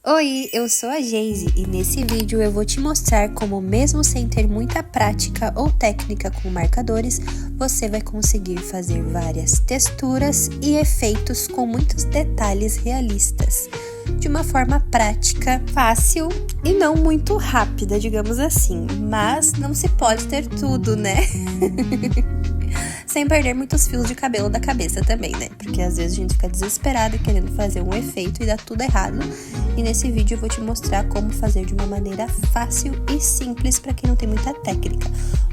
Oi, eu sou a Geise e nesse vídeo eu vou te mostrar como mesmo sem ter muita prática ou técnica com marcadores, você vai conseguir fazer várias texturas e efeitos com muitos detalhes realistas, de uma forma prática, fácil e não muito rápida, digamos assim, mas não se pode ter tudo, né? Sem perder muitos fios de cabelo da cabeça também, né? Porque às vezes a gente fica desesperado querendo fazer um efeito e dá tudo errado. E nesse vídeo eu vou te mostrar como fazer de uma maneira fácil e simples para quem não tem muita técnica,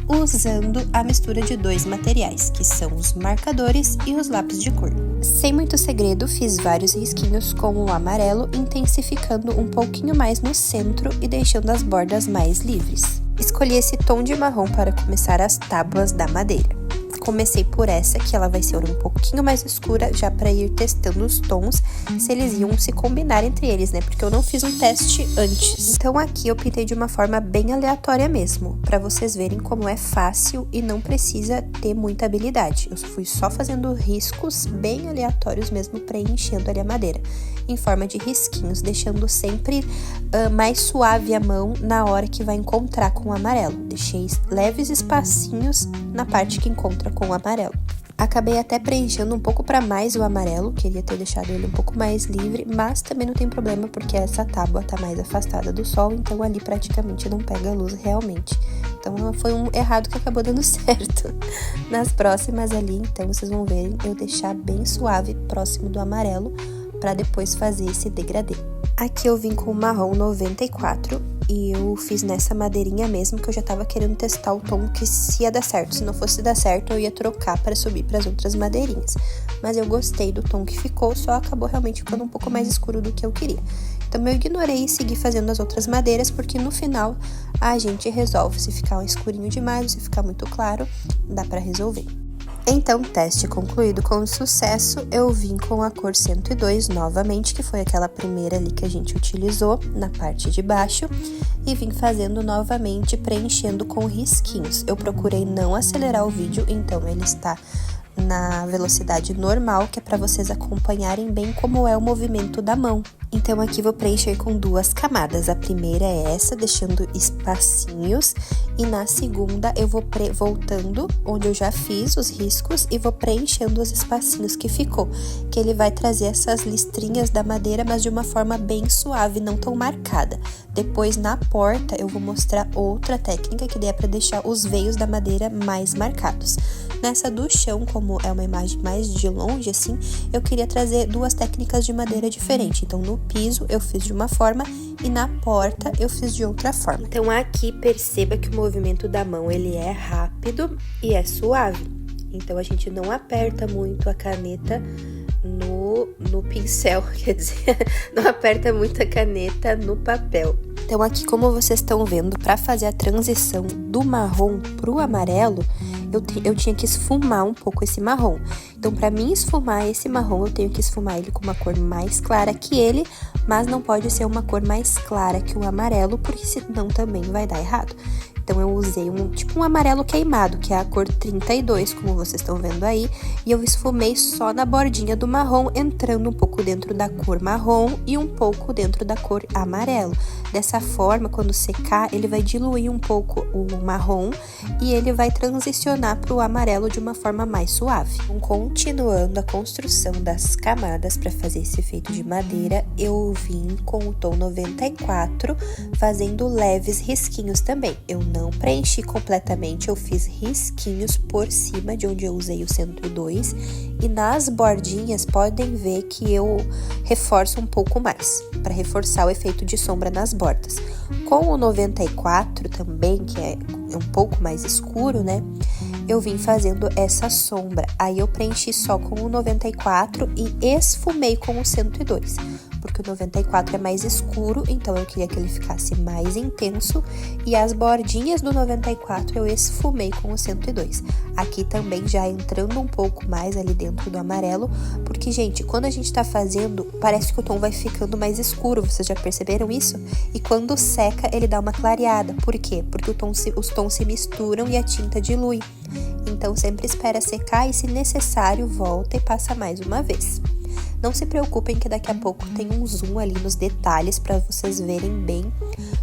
usando a mistura de dois materiais, que são os marcadores e os lápis de cor. Sem muito segredo, fiz vários risquinhos com o amarelo, intensificando um pouquinho mais no centro e deixando as bordas mais livres. Escolhi esse tom de marrom para começar as tábuas da madeira. Comecei por essa, que ela vai ser um pouquinho mais escura, já para ir testando os tons, se eles iam se combinar entre eles, né? Porque eu não fiz um teste antes. Então aqui eu pintei de uma forma bem aleatória mesmo, para vocês verem como é fácil e não precisa ter muita habilidade. Eu fui só fazendo riscos bem aleatórios mesmo, preenchendo ali a madeira, em forma de risquinhos, deixando sempre mais suave a mão na hora que vai encontrar com o amarelo. Deixei leves espacinhos na parte que encontra com o amarelo. Acabei até preenchendo um pouco para mais o amarelo, queria ter deixado ele um pouco mais livre, mas também não tem problema porque essa tábua tá mais afastada do sol, então ali praticamente não pega a luz realmente. Então foi um errado que acabou dando certo. Nas próximas ali, então vocês vão ver eu deixar bem suave próximo do amarelo, para depois fazer esse degradê. Aqui eu vim com o marrom 94 e eu fiz nessa madeirinha mesmo, que eu já tava querendo testar o tom que se ia dar certo. Se não fosse dar certo, eu ia trocar para subir para as outras madeirinhas. Mas eu gostei do tom que ficou, só acabou realmente ficando um pouco mais escuro do que eu queria. Então eu ignorei e segui fazendo as outras madeiras, porque no final a gente resolve. Se ficar um escurinho demais ou se ficar muito claro, dá para resolver. Então, teste concluído com sucesso, eu vim com a cor 102 novamente, que foi aquela primeira ali que a gente utilizou na parte de baixo, e vim fazendo novamente, preenchendo com risquinhos. Eu procurei não acelerar o vídeo, então ele está na velocidade normal, que é para vocês acompanharem bem como é o movimento da mão. Então aqui vou preencher com duas camadas. A primeira é essa, deixando espacinhos, e na segunda eu vou voltando onde eu já fiz os riscos e vou preenchendo os espacinhos que ficou, que ele vai trazer essas listrinhas da madeira, mas de uma forma bem suave, não tão marcada. Depois na porta eu vou mostrar outra técnica que daí é para deixar os veios da madeira mais marcados. Nessa do chão, como é uma imagem mais de longe assim, eu queria trazer duas técnicas de madeira diferentes. Então no piso eu fiz de uma forma e na porta eu fiz de outra forma. Então aqui perceba que o movimento da mão ele é rápido e é suave. Então a gente não aperta muito a caneta no pincel, quer dizer, não aperta muito a caneta no papel. Então aqui, como vocês estão vendo, para fazer a transição do marrom pro amarelo, eu tinha que esfumar um pouco esse marrom. Então, para mim esfumar esse marrom, eu tenho que esfumar ele com uma cor mais clara que ele, mas não pode ser uma cor mais clara que o amarelo, porque senão também vai dar errado. Então, eu usei um amarelo queimado, que é a cor 32, como vocês estão vendo aí, e eu esfumei só na bordinha do marrom, entrando um pouco dentro da cor marrom e um pouco dentro da cor amarelo. Dessa forma, quando secar, ele vai diluir um pouco o marrom e ele vai transicionar para o amarelo de uma forma mais suave. Então, continuando a construção das camadas para fazer esse efeito de madeira, eu vim com o tom 94, fazendo leves risquinhos também. Eu não preenchi completamente, eu fiz risquinhos por cima de onde eu usei o 102, e nas bordinhas podem ver que eu reforço um pouco mais, para reforçar o efeito de sombra nas bordas. Com o 94 também, que é um pouco mais escuro, né? Eu vim fazendo essa sombra. Aí eu preenchi só com o 94 e esfumei com o 102, porque o 94 é mais escuro, então eu queria que ele ficasse mais intenso, e as bordinhas do 94 eu esfumei com o 102. Aqui também já entrando um pouco mais ali dentro do amarelo, porque, gente, quando a gente tá fazendo, parece que o tom vai ficando mais escuro, vocês já perceberam isso? E quando seca, ele dá uma clareada. Por quê? Porque os tons se misturam e a tinta dilui. Então, sempre espera secar e, se necessário, volta e passa mais uma vez. Não se preocupem que daqui a pouco tem um zoom ali nos detalhes para vocês verem bem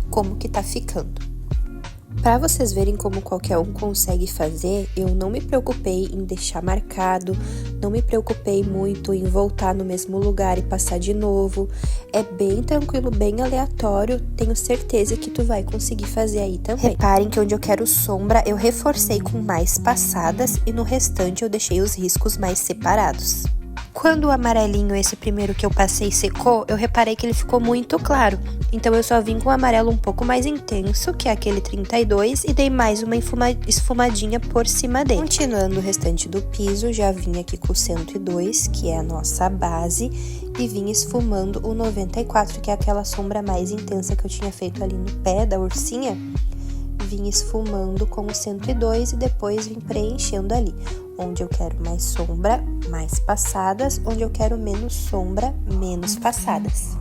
como que tá ficando. Para vocês verem como qualquer um consegue fazer, eu não me preocupei em deixar marcado, não me preocupei muito em voltar no mesmo lugar e passar de novo. É bem tranquilo, bem aleatório, tenho certeza que tu vai conseguir fazer aí também. Reparem que onde eu quero sombra, eu reforcei com mais passadas e no restante eu deixei os riscos mais separados. Quando o amarelinho, esse primeiro que eu passei, secou, eu reparei que ele ficou muito claro. Então eu só vim com o amarelo um pouco mais intenso, que é aquele 32, e dei mais uma esfumadinha por cima dele. Continuando o restante do piso, já vim aqui com o 102, que é a nossa base, e vim esfumando o 94, que é aquela sombra mais intensa que eu tinha feito ali no pé da ursinha. Vim esfumando com o 102 e depois vim preenchendo ali. Onde eu quero mais sombra, mais passadas. Onde eu quero menos sombra, menos passadas.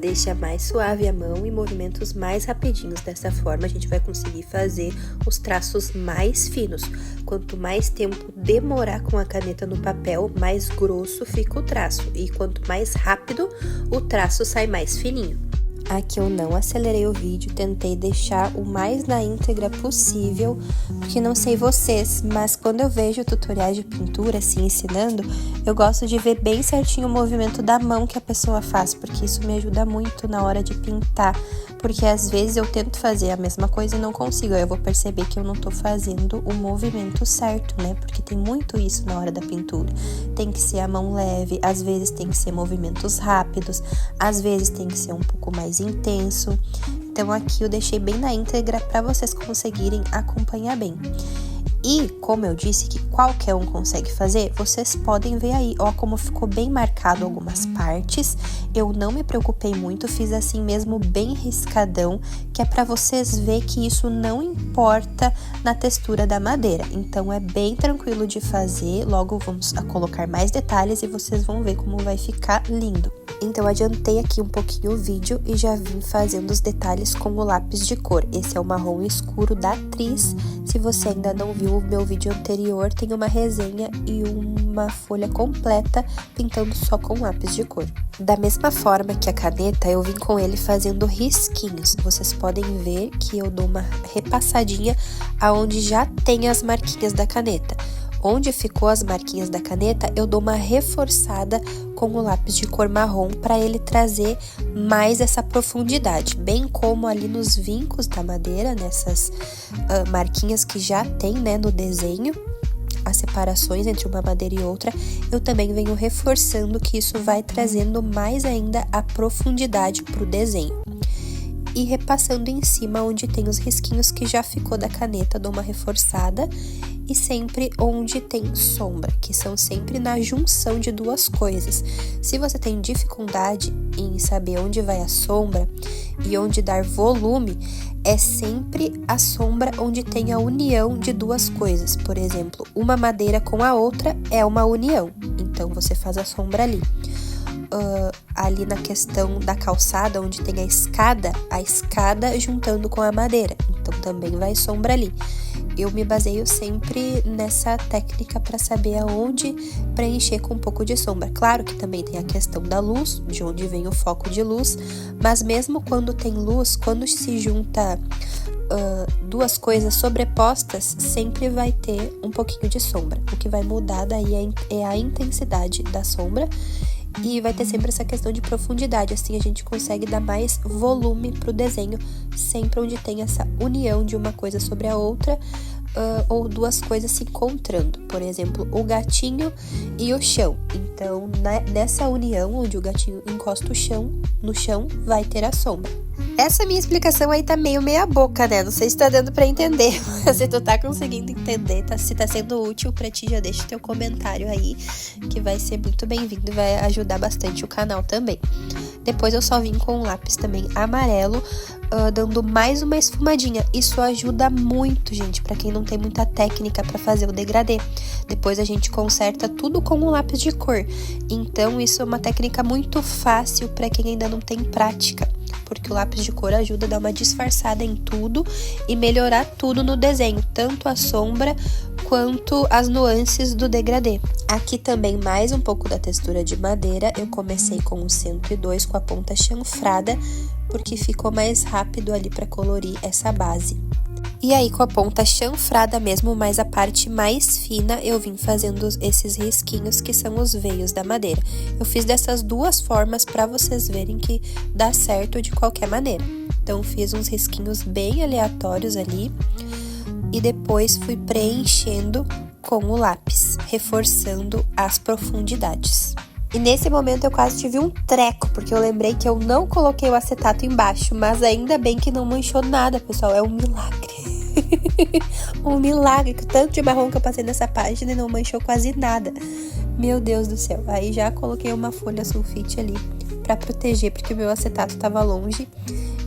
Deixa mais suave a mão e movimentos mais rapidinhos. Dessa forma a gente vai conseguir fazer os traços mais finos. Quanto mais tempo demorar com a caneta no papel, mais grosso fica o traço. E quanto mais rápido, o traço sai mais fininho. Aqui eu não acelerei o vídeo, tentei deixar o mais na íntegra possível, porque não sei vocês, mas quando eu vejo tutoriais de pintura assim ensinando, eu gosto de ver bem certinho o movimento da mão que a pessoa faz, porque isso me ajuda muito na hora de pintar, porque às vezes eu tento fazer a mesma coisa e não consigo, aí eu vou perceber que eu não tô fazendo o movimento certo, né? Porque tem muito isso na hora da pintura. Tem que ser a mão leve, às vezes tem que ser movimentos rápidos, às vezes tem que ser um pouco mais intenso. Então aqui eu deixei bem na íntegra para vocês conseguirem acompanhar bem. E, como eu disse que qualquer um consegue fazer, vocês podem ver aí, ó, como ficou bem marcado algumas partes. Eu não me preocupei muito, fiz assim mesmo bem riscadão, que é para vocês ver que isso não importa na textura da madeira. Então é bem tranquilo de fazer, logo vamos a colocar mais detalhes e vocês vão ver como vai ficar lindo. Então adiantei aqui um pouquinho o vídeo e já vim fazendo os detalhes com o lápis de cor. Esse é o marrom escuro da Tris. Se você ainda não viu o meu vídeo anterior, tem uma resenha e uma folha completa pintando só com lápis de cor. Da mesma forma que a caneta, eu vim com ele fazendo risquinhos. Vocês podem ver que eu dou uma repassadinha aonde já tem as marquinhas da caneta. Onde ficou as marquinhas da caneta, eu dou uma reforçada com o lápis de cor marrom para ele trazer mais essa profundidade, bem como ali nos vincos da madeira, nessas marquinhas que já tem, né, no desenho, as separações entre uma madeira e outra, eu também venho reforçando que isso vai trazendo mais ainda a profundidade para o desenho. E repassando em cima onde tem os risquinhos que já ficou da caneta, dou uma reforçada. E sempre onde tem sombra, que são sempre na junção de duas coisas. Se você tem dificuldade em saber onde vai a sombra e onde dar volume, é sempre a sombra onde tem a união de duas coisas. Por exemplo, uma madeira com a outra é uma união, então você faz a sombra ali. Ali na questão da calçada, onde tem a escada juntando com a madeira, então também vai sombra ali. Eu me baseio sempre nessa técnica para saber aonde preencher com um pouco de sombra. Claro que também tem a questão da luz, de onde vem o foco de luz, mas mesmo quando tem luz, quando se junta duas coisas sobrepostas, sempre vai ter um pouquinho de sombra. O que vai mudar daí é a intensidade da sombra. E vai ter sempre essa questão de profundidade, assim a gente consegue dar mais volume pro desenho, sempre onde tem essa união de uma coisa sobre a outra, ou duas coisas se encontrando, por exemplo, o gatinho e o chão. Então, nessa união, onde o gatinho encosta no chão, vai ter a sombra. Essa minha explicação aí tá meio meia boca, né? Não sei se tá dando pra entender. Se tu tá conseguindo entender, se tá sendo útil pra ti, já deixa teu comentário aí, que vai ser muito bem-vindo e vai ajudar bastante o canal também. Depois eu só vim com um lápis também amarelo, dando mais uma esfumadinha. Isso ajuda muito, gente, pra quem não tem muita técnica pra fazer o degradê. Depois a gente conserta tudo com um lápis de cor. Então isso é uma técnica muito fácil pra quem ainda não tem prática, porque o lápis de cor ajuda a dar uma disfarçada em tudo e melhorar tudo no desenho, tanto a sombra quanto as nuances do degradê. Aqui também mais um pouco da textura de madeira, eu comecei com o 102 com a ponta chanfrada, porque ficou mais rápido ali para colorir essa base. E aí com a ponta chanfrada mesmo, mas a parte mais fina, eu vim fazendo esses risquinhos que são os veios da madeira. Eu fiz dessas duas formas para vocês verem que dá certo de qualquer maneira. Então fiz uns risquinhos bem aleatórios ali e depois fui preenchendo com o lápis, reforçando as profundidades. E nesse momento eu quase tive um treco, porque eu lembrei que eu não coloquei o acetato embaixo, mas ainda bem que não manchou nada, pessoal, é um milagre. Um milagre, que o tanto de marrom que eu passei nessa página e não manchou quase nada. Meu Deus do céu, aí já coloquei uma folha sulfite ali pra proteger, porque o meu acetato tava longe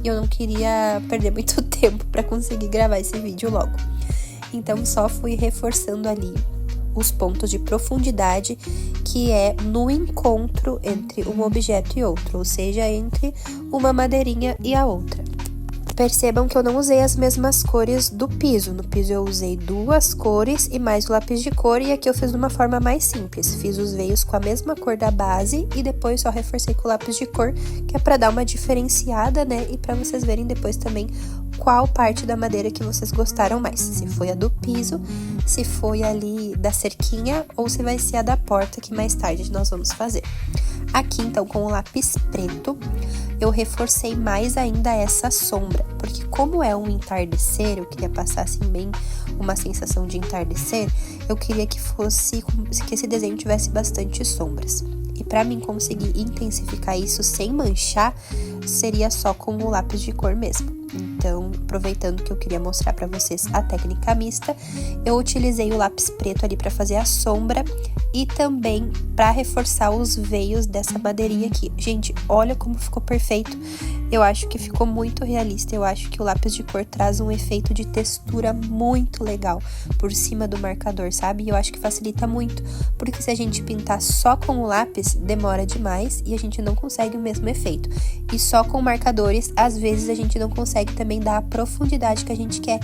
e eu não queria perder muito tempo pra conseguir gravar esse vídeo logo. Então só fui reforçando ali os pontos de profundidade, que é no encontro entre um objeto e outro, ou seja, entre uma madeirinha e a outra. Percebam que eu não usei as mesmas cores do piso. No piso eu usei duas cores e mais o lápis de cor, e aqui eu fiz de uma forma mais simples. Fiz os veios com a mesma cor da base e depois só reforcei com o lápis de cor, que é pra dar uma diferenciada, né? E pra vocês verem depois também qual parte da madeira que vocês gostaram mais. Se foi a do piso, se foi ali da cerquinha ou se vai ser a da porta, que mais tarde nós vamos fazer. Aqui, então, com o lápis preto, eu reforcei mais ainda essa sombra, porque como é um entardecer, eu queria passar assim bem uma sensação de entardecer, eu queria que esse desenho tivesse bastante sombras. E para mim conseguir intensificar isso sem manchar, seria só com o lápis de cor mesmo. Então, aproveitando que eu queria mostrar para vocês a técnica mista, eu utilizei o lápis preto ali para fazer a sombra e também para reforçar os veios dessa madeirinha aqui. Gente, olha como ficou perfeito. Eu acho que ficou muito realista. Eu acho que o lápis de cor traz um efeito de textura muito legal por cima do marcador, sabe? E eu acho que facilita muito, porque se a gente pintar só com o lápis, demora demais e a gente não consegue o mesmo efeito. E só com marcadores, às vezes a gente não consegue também dar a profundidade que a gente quer.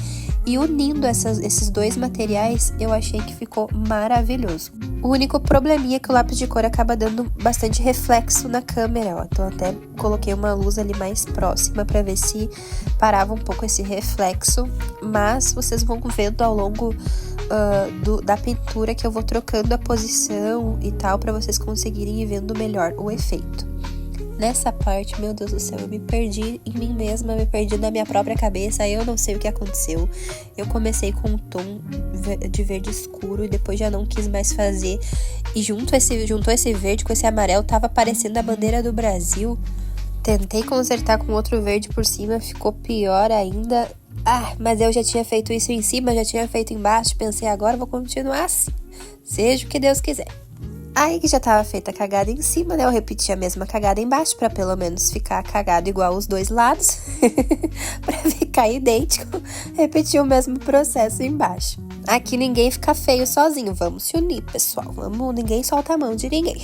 E unindo esses dois materiais, eu achei que ficou maravilhoso. O único probleminha é que o lápis de cor acaba dando bastante reflexo na câmera, ó. Então até coloquei uma luz ali mais próxima para ver se parava um pouco esse reflexo, mas vocês vão vendo ao longo da pintura que eu vou trocando a posição e tal, para vocês conseguirem ir vendo melhor o efeito. Nessa parte, meu Deus do céu, eu me perdi em mim mesma, me perdi na minha própria cabeça, eu não sei o que aconteceu. Eu comecei com um tom de verde escuro e depois já não quis mais fazer. E juntou esse verde com esse amarelo, tava parecendo a bandeira do Brasil. Tentei consertar com outro verde por cima, ficou pior ainda. Mas eu já tinha feito isso em cima, já tinha feito embaixo, pensei, agora vou continuar assim. Seja o que Deus quiser. Aí que já tava feita a cagada em cima, né? Eu repeti a mesma cagada embaixo, pra pelo menos ficar cagado igual os dois lados. Pra ficar idêntico, repetir o mesmo processo embaixo. Aqui ninguém fica feio sozinho, vamos se unir, pessoal. Ninguém solta a mão de ninguém.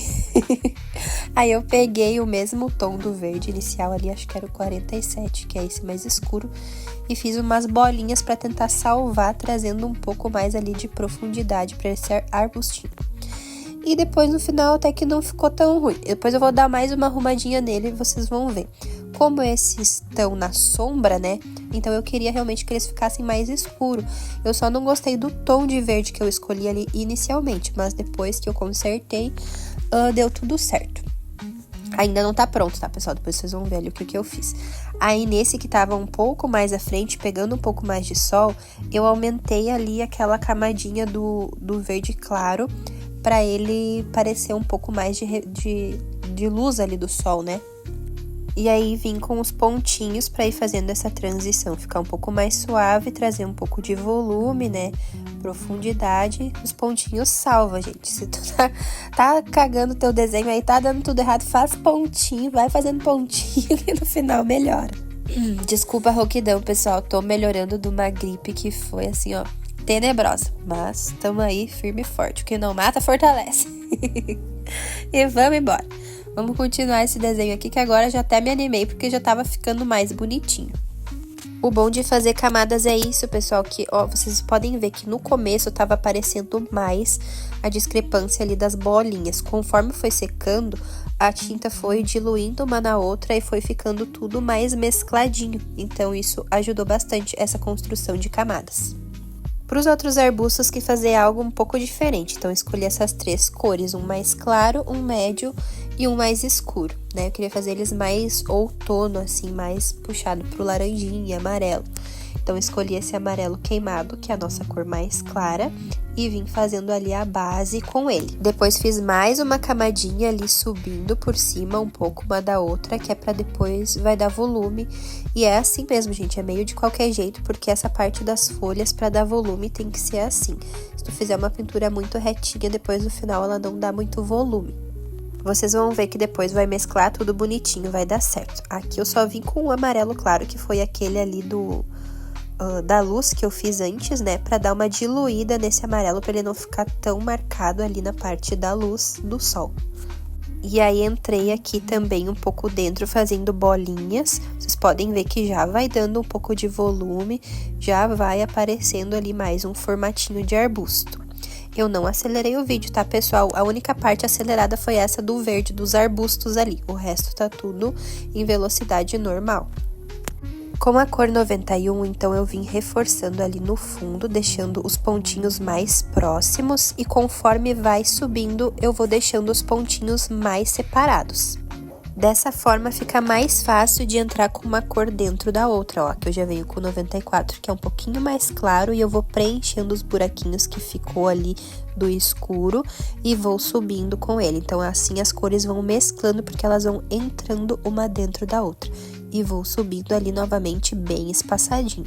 Aí eu peguei o mesmo tom do verde inicial ali, acho que era o 47, que é esse mais escuro, e fiz umas bolinhas pra tentar salvar, trazendo um pouco mais ali de profundidade pra esse arbustinho. E depois no final até que não ficou tão ruim. Depois eu vou dar mais uma arrumadinha nele e vocês vão ver. Como esses estão na sombra, né? Então eu queria realmente que eles ficassem mais escuros. Eu só não gostei do tom de verde que eu escolhi ali inicialmente. Mas depois que eu consertei, deu tudo certo. Ainda não tá pronto, tá, pessoal? Depois vocês vão ver ali o que eu fiz. Aí nesse que tava um pouco mais à frente, pegando um pouco mais de sol, eu aumentei ali aquela camadinha do verde claro, para ele parecer um pouco mais de luz ali do sol, né? E aí vim com os pontinhos para ir fazendo essa transição, ficar um pouco mais suave, trazer um pouco de volume, né? Profundidade. Os pontinhos salva, gente. Se tu tá cagando teu desenho aí, tá dando tudo errado, faz pontinho, vai fazendo pontinho e no final melhora. Desculpa a rouquidão, pessoal, tô melhorando de uma gripe que foi assim, ó, tenebrosa, mas tamo aí firme e forte. O que não mata, fortalece. E vamos embora. Vamos continuar esse desenho aqui, que agora já até me animei, porque já tava ficando mais bonitinho. O bom de fazer camadas é isso, pessoal, que ó, vocês podem ver que no começo tava aparecendo mais a discrepância ali das bolinhas. Conforme foi secando, a tinta foi diluindo uma na outra e foi ficando tudo mais mescladinho. Então isso ajudou bastante essa construção de camadas. Para os outros arbustos, que fazer algo um pouco diferente. Então, eu escolhi essas 3 cores, um mais claro, um médio e um mais escuro, né? Eu queria fazer eles mais outono, assim, mais puxado pro laranjinha e amarelo. Então, eu escolhi esse amarelo queimado, que é a nossa cor mais clara, e vim fazendo ali a base com ele. Depois, fiz mais uma camadinha ali subindo por cima, um pouco uma da outra, que é pra depois vai dar volume. E é assim mesmo, gente, é meio de qualquer jeito, porque essa parte das folhas, pra dar volume, tem que ser assim. Se tu fizer uma pintura muito retinha, depois no final ela não dá muito volume. Vocês vão ver que depois vai mesclar tudo bonitinho, vai dar certo. Aqui eu só vim com o amarelo claro, que foi aquele ali da luz que eu fiz antes, né? Pra dar uma diluída nesse amarelo, pra ele não ficar tão marcado ali na parte da luz do sol. E aí, entrei aqui também um pouco dentro, fazendo bolinhas. Vocês podem ver que já vai dando um pouco de volume, já vai aparecendo ali mais um formatinho de arbusto. Eu não acelerei o vídeo, tá, pessoal? A única parte acelerada foi essa do verde dos arbustos ali. O resto tá tudo em velocidade normal. Com a cor 91, então eu vim reforçando ali no fundo, deixando os pontinhos mais próximos, e conforme vai subindo, eu vou deixando os pontinhos mais separados. Dessa forma fica mais fácil de entrar com uma cor dentro da outra, ó, que eu já venho com 94, que é um pouquinho mais claro, e eu vou preenchendo os buraquinhos que ficou ali do escuro e vou subindo com ele. Então assim as cores vão mesclando, porque elas vão entrando uma dentro da outra. E vou subindo ali novamente bem espaçadinho.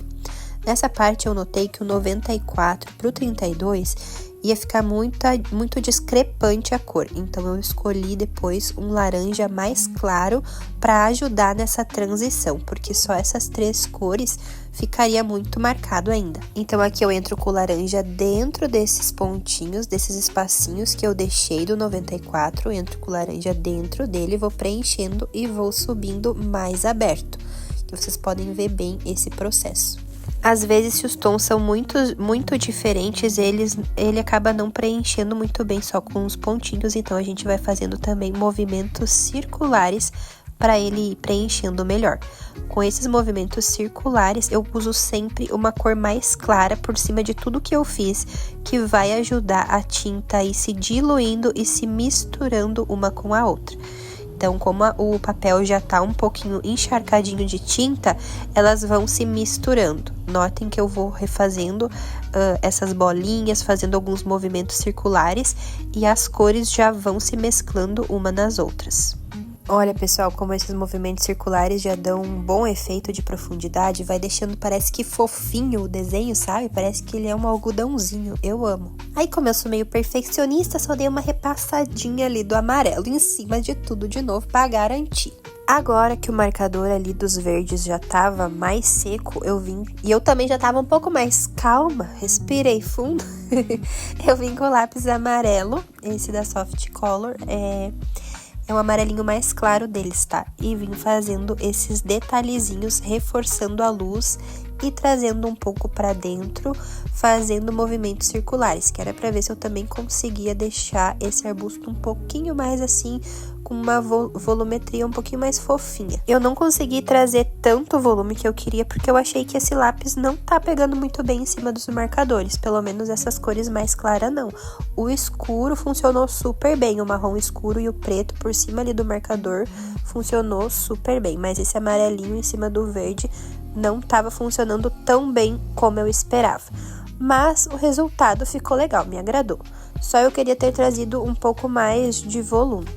Nessa parte eu notei que o 94 pro 32 ia ficar muito discrepante a cor. Então eu escolhi depois um laranja mais claro para ajudar nessa transição, porque só essas 3 cores ficaria muito marcado ainda. Então aqui eu entro com o laranja dentro desses pontinhos, desses espacinhos que eu deixei do 94, entro com o laranja dentro dele, vou preenchendo e vou subindo mais aberto. Que vocês podem ver bem esse processo. Às vezes, se os tons são muito diferentes, ele acaba não preenchendo muito bem só com os pontinhos, então a gente vai fazendo também movimentos circulares para ele ir preenchendo melhor. Com esses movimentos circulares, eu uso sempre uma cor mais clara por cima de tudo que eu fiz, que vai ajudar a tinta a ir se diluindo e se misturando uma com a outra. Então, como o papel já tá um pouquinho encharcadinho de tinta, elas vão se misturando. Notem que eu vou refazendo essas bolinhas, fazendo alguns movimentos circulares, e as cores já vão se mesclando uma nas outras. Olha, pessoal, como esses movimentos circulares já dão um bom efeito de profundidade, vai deixando, parece que fofinho o desenho, sabe? Parece que ele é um algodãozinho, eu amo. Aí, como eu sou meio perfeccionista, só dei uma repassadinha ali do amarelo em cima de tudo de novo pra garantir. Agora que o marcador ali dos verdes já tava mais seco, eu vim, e eu também já tava um pouco mais calma, respirei fundo, eu vim com o lápis amarelo, esse da Soft Color, é o amarelinho mais claro deles, tá? E vim fazendo esses detalhezinhos, reforçando a luz e trazendo um pouco pra dentro, fazendo movimentos circulares, que era pra ver se eu também conseguia deixar esse arbusto um pouquinho mais assim, com uma volumetria um pouquinho mais fofinha. Eu não consegui trazer tanto volume que eu queria, porque eu achei que esse lápis não tá pegando muito bem em cima dos marcadores, pelo menos essas cores mais claras não. O escuro funcionou super bem, o marrom escuro e o preto por cima ali do marcador funcionou super bem, mas esse amarelinho em cima do verde não estava funcionando tão bem como eu esperava. Mas o resultado ficou legal, me agradou. Só eu queria ter trazido um pouco mais de volume.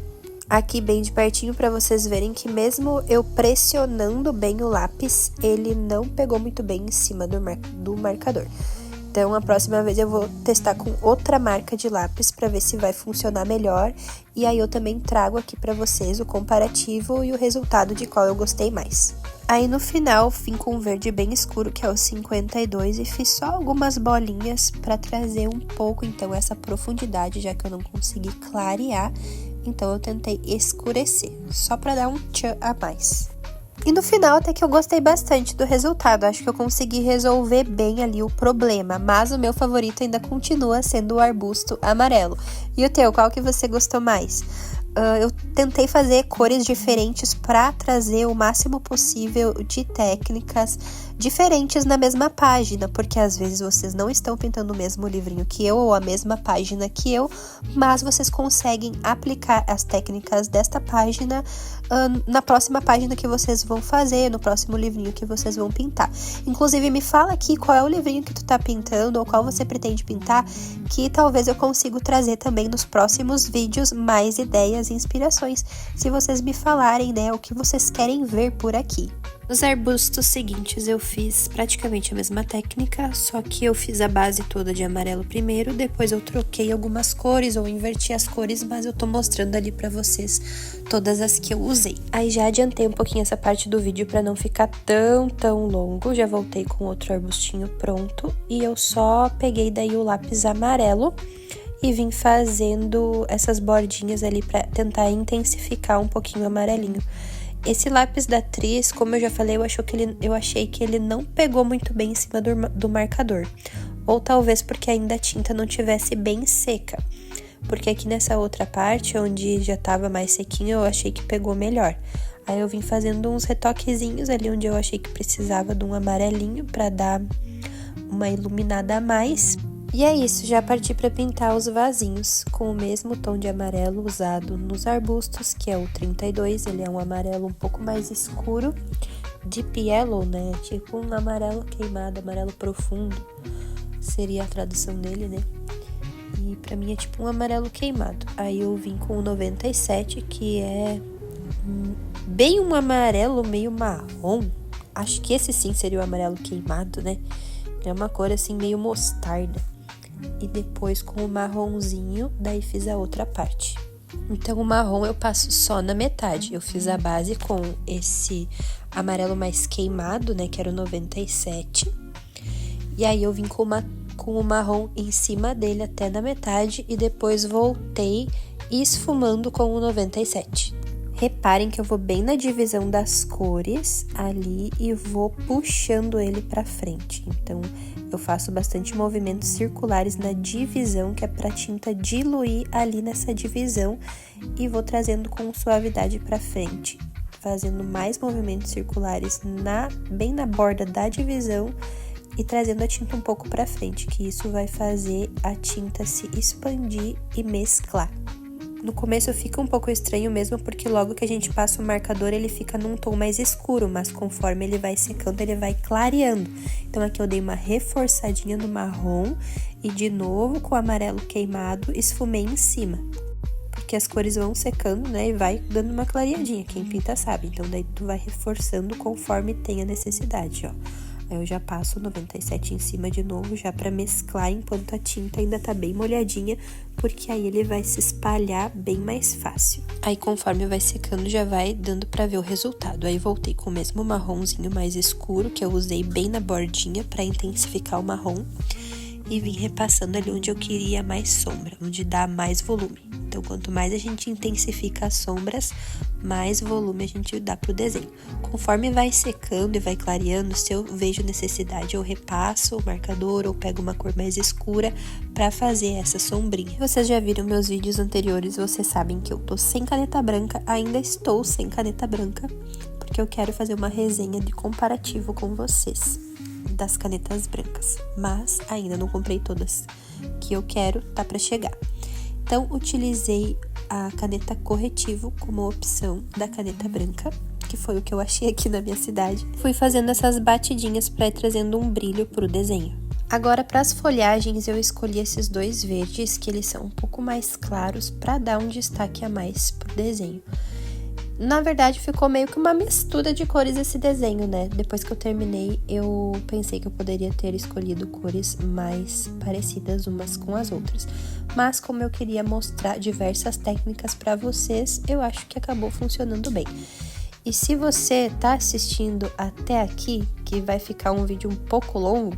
Aqui bem de pertinho para vocês verem que mesmo eu pressionando bem o lápis, ele não pegou muito bem em cima do marcador. Então, a próxima vez eu vou testar com outra marca de lápis para ver se vai funcionar melhor. E aí eu também trago aqui para vocês o comparativo e o resultado de qual eu gostei mais. Aí no final, vim com um verde bem escuro, que é o 52, e fiz só algumas bolinhas para trazer um pouco, então, essa profundidade, já que eu não consegui clarear. Então, eu tentei escurecer, só para dar um tchan a mais. E no final até que eu gostei bastante do resultado, acho que eu consegui resolver bem ali o problema, mas o meu favorito ainda continua sendo o arbusto amarelo. E o teu, qual que você gostou mais? Eu tentei fazer cores diferentes para trazer o máximo possível de técnicas diferentes na mesma página, porque às vezes vocês não estão pintando o mesmo livrinho que eu ou a mesma página que eu, mas vocês conseguem aplicar as técnicas desta página na próxima página que vocês vão fazer, no próximo livrinho que vocês vão pintar. Inclusive, me fala aqui qual é o livrinho que tu tá pintando ou qual você pretende pintar, que talvez eu consiga trazer também nos próximos vídeos mais ideias e inspirações, se vocês me falarem, né, o que vocês querem ver por aqui. Nos arbustos seguintes eu fiz praticamente a mesma técnica, só que eu fiz a base toda de amarelo primeiro, depois eu troquei algumas cores ou inverti as cores, mas eu tô mostrando ali pra vocês todas as que eu usei. Aí já adiantei um pouquinho essa parte do vídeo pra não ficar tão longo, já voltei com outro arbustinho pronto e eu só peguei daí o lápis amarelo e vim fazendo essas bordinhas ali pra tentar intensificar um pouquinho o amarelinho. Esse lápis da Tris, como eu já falei, eu achei que ele não pegou muito bem em cima do marcador. Ou talvez porque ainda a tinta não tivesse bem seca. Porque aqui nessa outra parte, onde já tava mais sequinho, eu achei que pegou melhor. Aí eu vim fazendo uns retoquezinhos ali onde eu achei que precisava de um amarelinho pra dar uma iluminada a mais. E é isso, já parti para pintar os vasinhos com o mesmo tom de amarelo usado nos arbustos, que é o 32, ele é um amarelo um pouco mais escuro, deep yellow, né, tipo um amarelo queimado, amarelo profundo, seria a tradução dele, né, e pra mim é tipo um amarelo queimado. Aí eu vim com o 97, que é bem um amarelo meio marrom, acho que esse sim seria o amarelo queimado, né, é uma cor assim meio mostarda. E depois com o marronzinho, daí fiz a outra parte. Então o marrom eu passo só na metade. Eu fiz a base com esse amarelo mais queimado, né, que era o 97. E aí eu vim com o marrom em cima dele até na metade e depois voltei esfumando com o 97. Reparem que eu vou bem na divisão das cores ali e vou puxando ele pra frente. Então, eu faço bastante movimentos circulares na divisão, que é pra tinta diluir ali nessa divisão, e vou trazendo com suavidade pra frente, fazendo mais movimentos circulares bem na borda da divisão e trazendo a tinta um pouco pra frente, que isso vai fazer a tinta se expandir e mesclar. No começo fica um pouco estranho mesmo, porque logo que a gente passa o marcador, ele fica num tom mais escuro, mas conforme ele vai secando, ele vai clareando. Então aqui eu dei uma reforçadinha no marrom e de novo com o amarelo queimado, esfumei em cima. Porque as cores vão secando, né, e vai dando uma clareadinha, quem pinta sabe. Então daí tu vai reforçando conforme tem a necessidade, ó. Aí eu já passo o 97 em cima de novo, já pra mesclar enquanto a tinta ainda tá bem molhadinha, porque aí ele vai se espalhar bem mais fácil. Aí conforme vai secando, já vai dando pra ver o resultado. Aí voltei com o mesmo marronzinho mais escuro, que eu usei bem na bordinha pra intensificar o marrom. E vim repassando ali onde eu queria mais sombra, onde dá mais volume. Então, quanto mais a gente intensifica as sombras, mais volume a gente dá pro desenho. Conforme vai secando e vai clareando, se eu vejo necessidade, eu repasso o marcador ou pego uma cor mais escura pra fazer essa sombrinha. Vocês já viram meus vídeos anteriores, vocês sabem que eu tô sem caneta branca, ainda estou sem caneta branca, porque eu quero fazer uma resenha de comparativo com vocês das canetas brancas, mas ainda não comprei todas que eu quero, tá pra chegar. Então, utilizei a caneta corretivo como opção da caneta branca, que foi o que eu achei aqui na minha cidade. Fui fazendo essas batidinhas para ir trazendo um brilho pro desenho. Agora, para as folhagens, eu escolhi esses dois verdes, que eles são um pouco mais claros, para dar um destaque a mais pro desenho. Na verdade, ficou meio que uma mistura de cores esse desenho, né? Depois que eu terminei, eu pensei que eu poderia ter escolhido cores mais parecidas umas com as outras. Mas como eu queria mostrar diversas técnicas pra vocês, eu acho que acabou funcionando bem. E se você tá assistindo até aqui, que vai ficar um vídeo um pouco longo,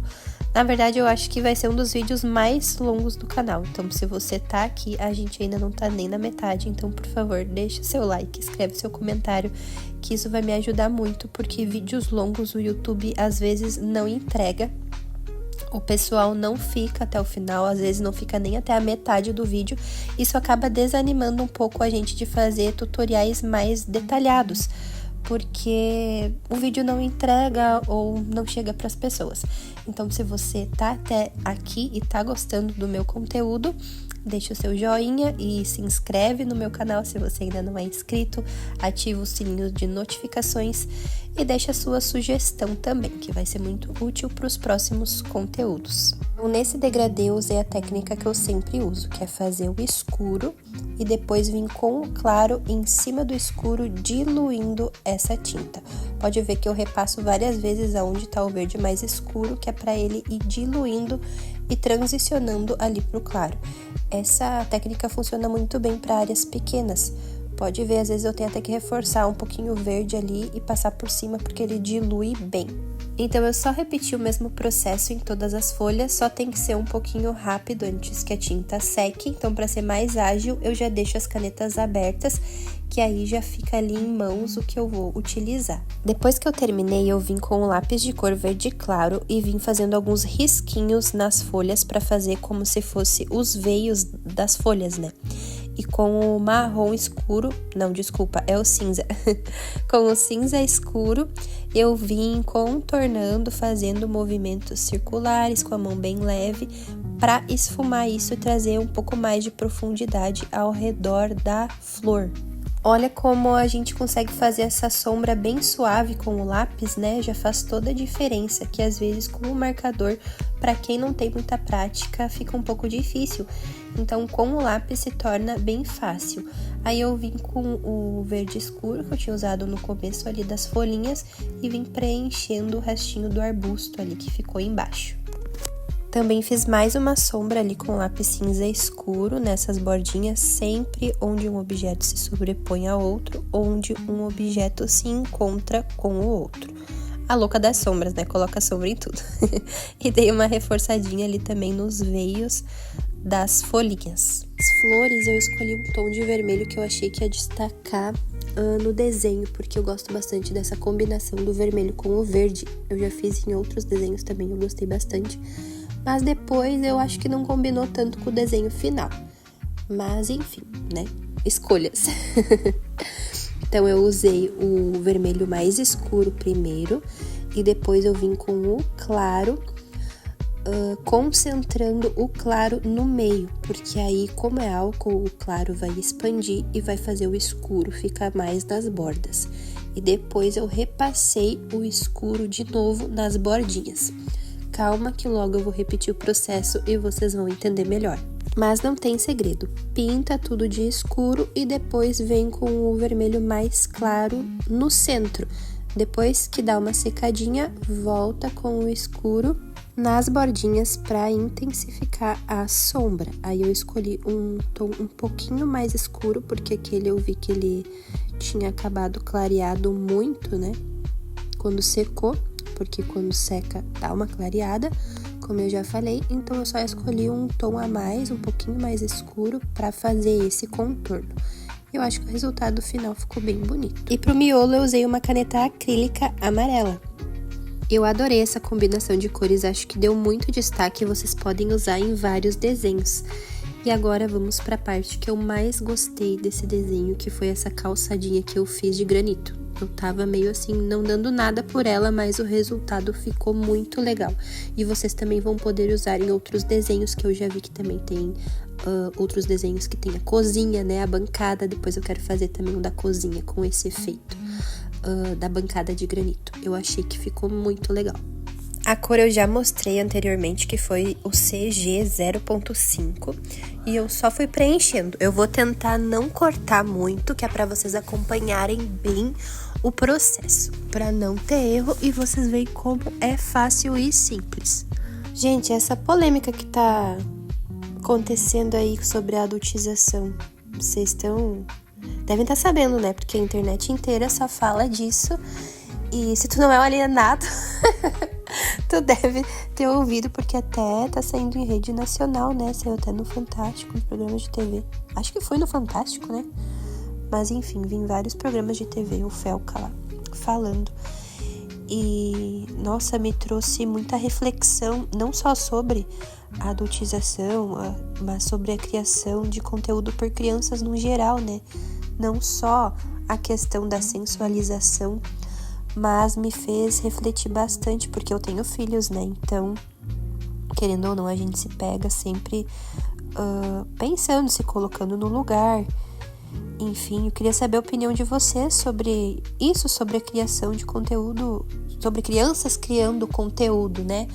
Na verdade, eu acho que vai ser um dos vídeos mais longos do canal. Então, se você tá aqui, a gente ainda não tá nem na metade. Então, por favor, deixa seu like, escreve seu comentário, que isso vai me ajudar muito, porque vídeos longos o YouTube às vezes não entrega. O pessoal não fica até o final, às vezes não fica nem até a metade do vídeo. Isso acaba desanimando um pouco a gente de fazer tutoriais mais detalhados, porque o vídeo não entrega ou não chega para as pessoas. Então, se você tá até aqui e tá gostando do meu conteúdo, deixa o seu joinha e se inscreve no meu canal se você ainda não é inscrito, ativa o sininho de notificações e deixa a sua sugestão também, que vai ser muito útil para os próximos conteúdos. Então, nesse degradê eu usei a técnica que eu sempre uso, que é fazer o escuro e depois vir com o claro em cima do escuro, diluindo essa tinta. Pode ver que eu repasso várias vezes aonde está o verde mais escuro, que é para ele ir diluindo e transicionando ali para o claro. Essa técnica funciona muito bem para áreas pequenas. Pode ver, às vezes eu tenho até que reforçar um pouquinho o verde ali e passar por cima, porque ele dilui bem. Então, eu só repeti o mesmo processo em todas as folhas, só tem que ser um pouquinho rápido antes que a tinta seque. Então, para ser mais ágil, eu já deixo as canetas abertas, que aí já fica ali em mãos o que eu vou utilizar. Depois que eu terminei, eu vim com o lápis de cor verde claro e vim fazendo alguns risquinhos nas folhas para fazer como se fosse os veios das folhas, né? E com o marrom escuro, não, desculpa, é o cinza. Com o cinza escuro, eu vim contornando, fazendo movimentos circulares com a mão bem leve, para esfumar isso e trazer um pouco mais de profundidade ao redor da flor. Olha como a gente consegue fazer essa sombra bem suave com o lápis, né? Já faz toda a diferença, que às vezes com o marcador, para quem não tem muita prática, fica um pouco difícil. Então, com o lápis se torna bem fácil. Aí eu vim com o verde escuro, que eu tinha usado no começo ali das folhinhas, e vim preenchendo o restinho do arbusto ali que ficou embaixo. Também fiz mais uma sombra ali com lápis cinza escuro nessas bordinhas, sempre onde um objeto se sobrepõe a outro, onde um objeto se encontra com o outro. A louca das sombras, né? Coloca sombra em tudo. E dei uma reforçadinha ali também nos veios das folhinhas. As flores eu escolhi um tom de vermelho que eu achei que ia destacar no desenho, porque eu gosto bastante dessa combinação do vermelho com o verde. Eu já fiz em outros desenhos também, eu gostei bastante. Mas depois eu acho que não combinou tanto com o desenho final. Mas enfim, né? Escolhas. Então eu usei o vermelho mais escuro primeiro e depois eu vim com o claro, concentrando o claro no meio, porque aí, como é álcool, o claro vai expandir e vai fazer o escuro ficar mais nas bordas. E depois eu repassei o escuro de novo nas bordinhas. Calma que logo eu vou repetir o processo e vocês vão entender melhor. Mas não tem segredo, pinta tudo de escuro e depois vem com o vermelho mais claro no centro. Depois que dá uma secadinha, volta com o escuro nas bordinhas para intensificar a sombra. Aí eu escolhi um tom um pouquinho mais escuro, porque aquele eu vi que ele tinha acabado clareado muito, né? Quando secou. Porque quando seca dá uma clareada, como eu já falei, então eu só escolhi um tom a mais, um pouquinho mais escuro, para fazer esse contorno. Eu acho que o resultado final ficou bem bonito. E pro miolo eu usei uma caneta acrílica amarela. Eu adorei essa combinação de cores, acho que deu muito destaque e vocês podem usar em vários desenhos. E agora vamos para a parte que eu mais gostei desse desenho, que foi essa calçadinha que eu fiz de granito. Eu tava meio assim, não dando nada por ela, mas o resultado ficou muito legal. E vocês também vão poder usar em outros desenhos, que eu já vi que também tem outros desenhos que tem a cozinha, né, a bancada. Depois eu quero fazer também um da cozinha com esse efeito da bancada de granito. Eu achei que ficou muito legal. A cor eu já mostrei anteriormente, que foi o CG 0.5, e eu só fui preenchendo. Eu vou tentar não cortar muito, que é para vocês acompanharem bem o processo, para não ter erro e vocês veem como é fácil e simples. Gente, essa polêmica que tá acontecendo aí sobre a adultização, vocês devem estar sabendo, né? Porque a internet inteira só fala disso. E se tu não é um alienado, Tu deve ter ouvido, porque até tá saindo em rede nacional, né? Saiu até no Fantástico, nos programas de TV. Acho que foi no Fantástico, né? Mas enfim, vi em vários programas de TV o Felca lá falando. E, nossa, me trouxe muita reflexão, não só sobre a adultização, mas sobre a criação de conteúdo por crianças no geral, né? Não só a questão da sensualização, mas me fez refletir bastante, porque eu tenho filhos, né? Então, querendo ou não, a gente se pega sempre pensando, se colocando no lugar. Enfim, eu queria saber a opinião de vocês sobre isso, sobre a criação de conteúdo, sobre crianças criando conteúdo, né?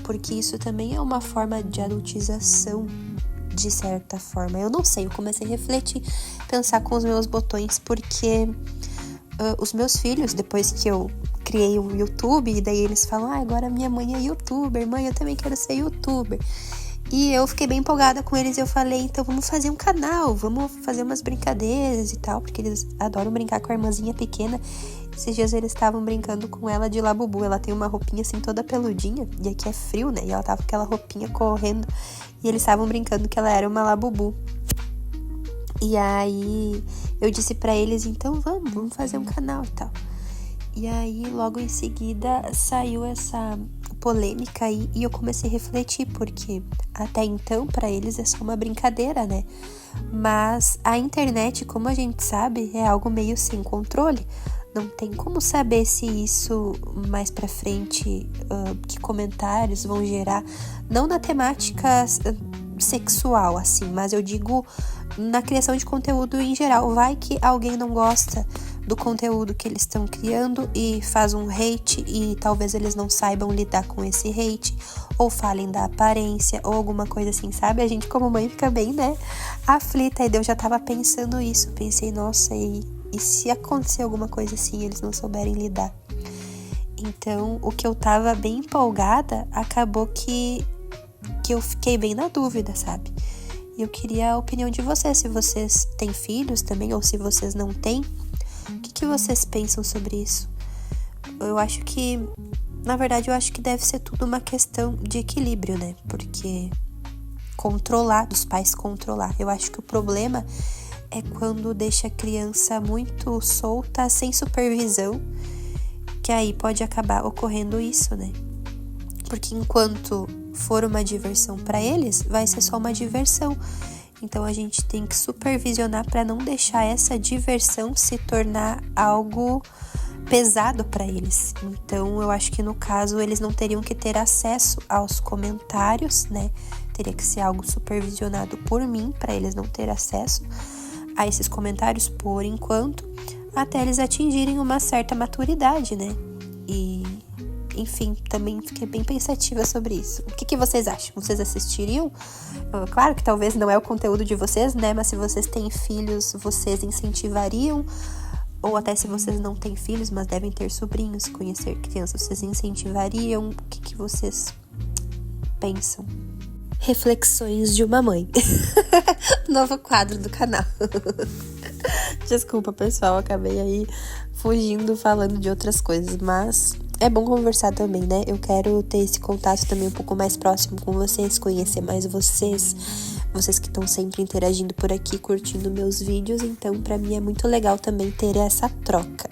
Porque isso também é uma forma de adultização, de certa forma. Eu não sei, eu comecei a refletir, pensar com os meus botões, porque os meus filhos, depois que eu criei um YouTube, e daí eles falam, agora minha mãe é youtuber, mãe, eu também quero ser youtuber. E eu fiquei bem empolgada com eles e eu falei, então vamos fazer um canal, vamos fazer umas brincadeiras e tal, porque eles adoram brincar com a irmãzinha pequena. Esses dias eles estavam brincando com ela de Labubu, ela tem uma roupinha assim toda peludinha, e aqui é frio, né, e ela tava com aquela roupinha correndo, e eles estavam brincando que ela era uma Labubu. E aí eu disse pra eles, então vamos fazer um canal e tal. E aí logo em seguida saiu essa polêmica aí, e eu comecei a refletir, porque até então pra eles é só uma brincadeira, né? Mas a internet, como a gente sabe, é algo meio sem controle. Não tem como saber se isso mais pra frente, que comentários vão gerar, não na temática sexual, assim, mas eu digo na criação de conteúdo em geral. Vai que alguém não gosta do conteúdo que eles estão criando e faz um hate, e talvez eles não saibam lidar com esse hate, ou falem da aparência, ou alguma coisa assim, sabe? A gente como mãe fica bem, né, aflita, e eu já tava pensando isso, pensei, nossa, e se acontecer alguma coisa assim, eles não souberem lidar? Então, o que eu tava bem empolgada, acabou que eu fiquei bem na dúvida, sabe? E eu queria a opinião de vocês, se vocês têm filhos também, ou se vocês não têm, o que vocês pensam sobre isso? Eu acho que, na verdade, eu acho que deve ser tudo uma questão de equilíbrio, né? Porque dos pais controlar. Eu acho que o problema é quando deixa a criança muito solta, sem supervisão, que aí pode acabar ocorrendo isso, né? Porque enquanto for uma diversão para eles, vai ser só uma diversão. Então a gente tem que supervisionar para não deixar essa diversão se tornar algo pesado para eles. Então eu acho que no caso eles não teriam que ter acesso aos comentários, né? Teria que ser algo supervisionado por mim para eles não ter acesso a esses comentários por enquanto, até eles atingirem uma certa maturidade, né? E enfim, também fiquei bem pensativa sobre isso. O que vocês acham? Vocês assistiriam? Claro que talvez não é o conteúdo de vocês, né? Mas se vocês têm filhos, vocês incentivariam? Ou até se vocês não têm filhos, mas devem ter sobrinhos, conhecer crianças, vocês incentivariam? O que vocês pensam? Reflexões de uma mãe. Novo quadro do canal. Desculpa, pessoal, acabei aí fugindo, falando de outras coisas, mas é bom conversar também, né? Eu quero ter esse contato também um pouco mais próximo com vocês, conhecer mais vocês que estão sempre interagindo por aqui, curtindo meus vídeos, então pra mim é muito legal também ter essa troca.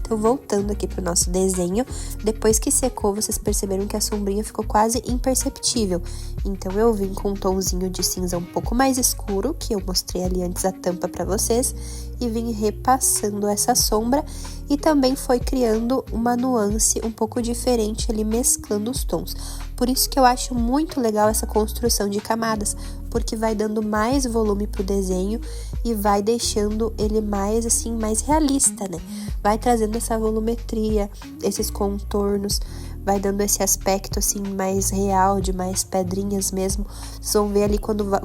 Então, voltando aqui pro nosso desenho, depois que secou, vocês perceberam que a sombrinha ficou quase imperceptível. Então, eu vim com um tomzinho de cinza um pouco mais escuro, que eu mostrei ali antes a tampa pra vocês, e vim repassando essa sombra, e também foi criando uma nuance um pouco diferente ali, mesclando os tons. Por isso que eu acho muito legal essa construção de camadas, porque vai dando mais volume pro desenho e vai deixando ele mais, assim, mais realista, né? Vai trazendo essa volumetria, esses contornos, vai dando esse aspecto, assim, mais real, de mais pedrinhas mesmo. Vocês vão ver ali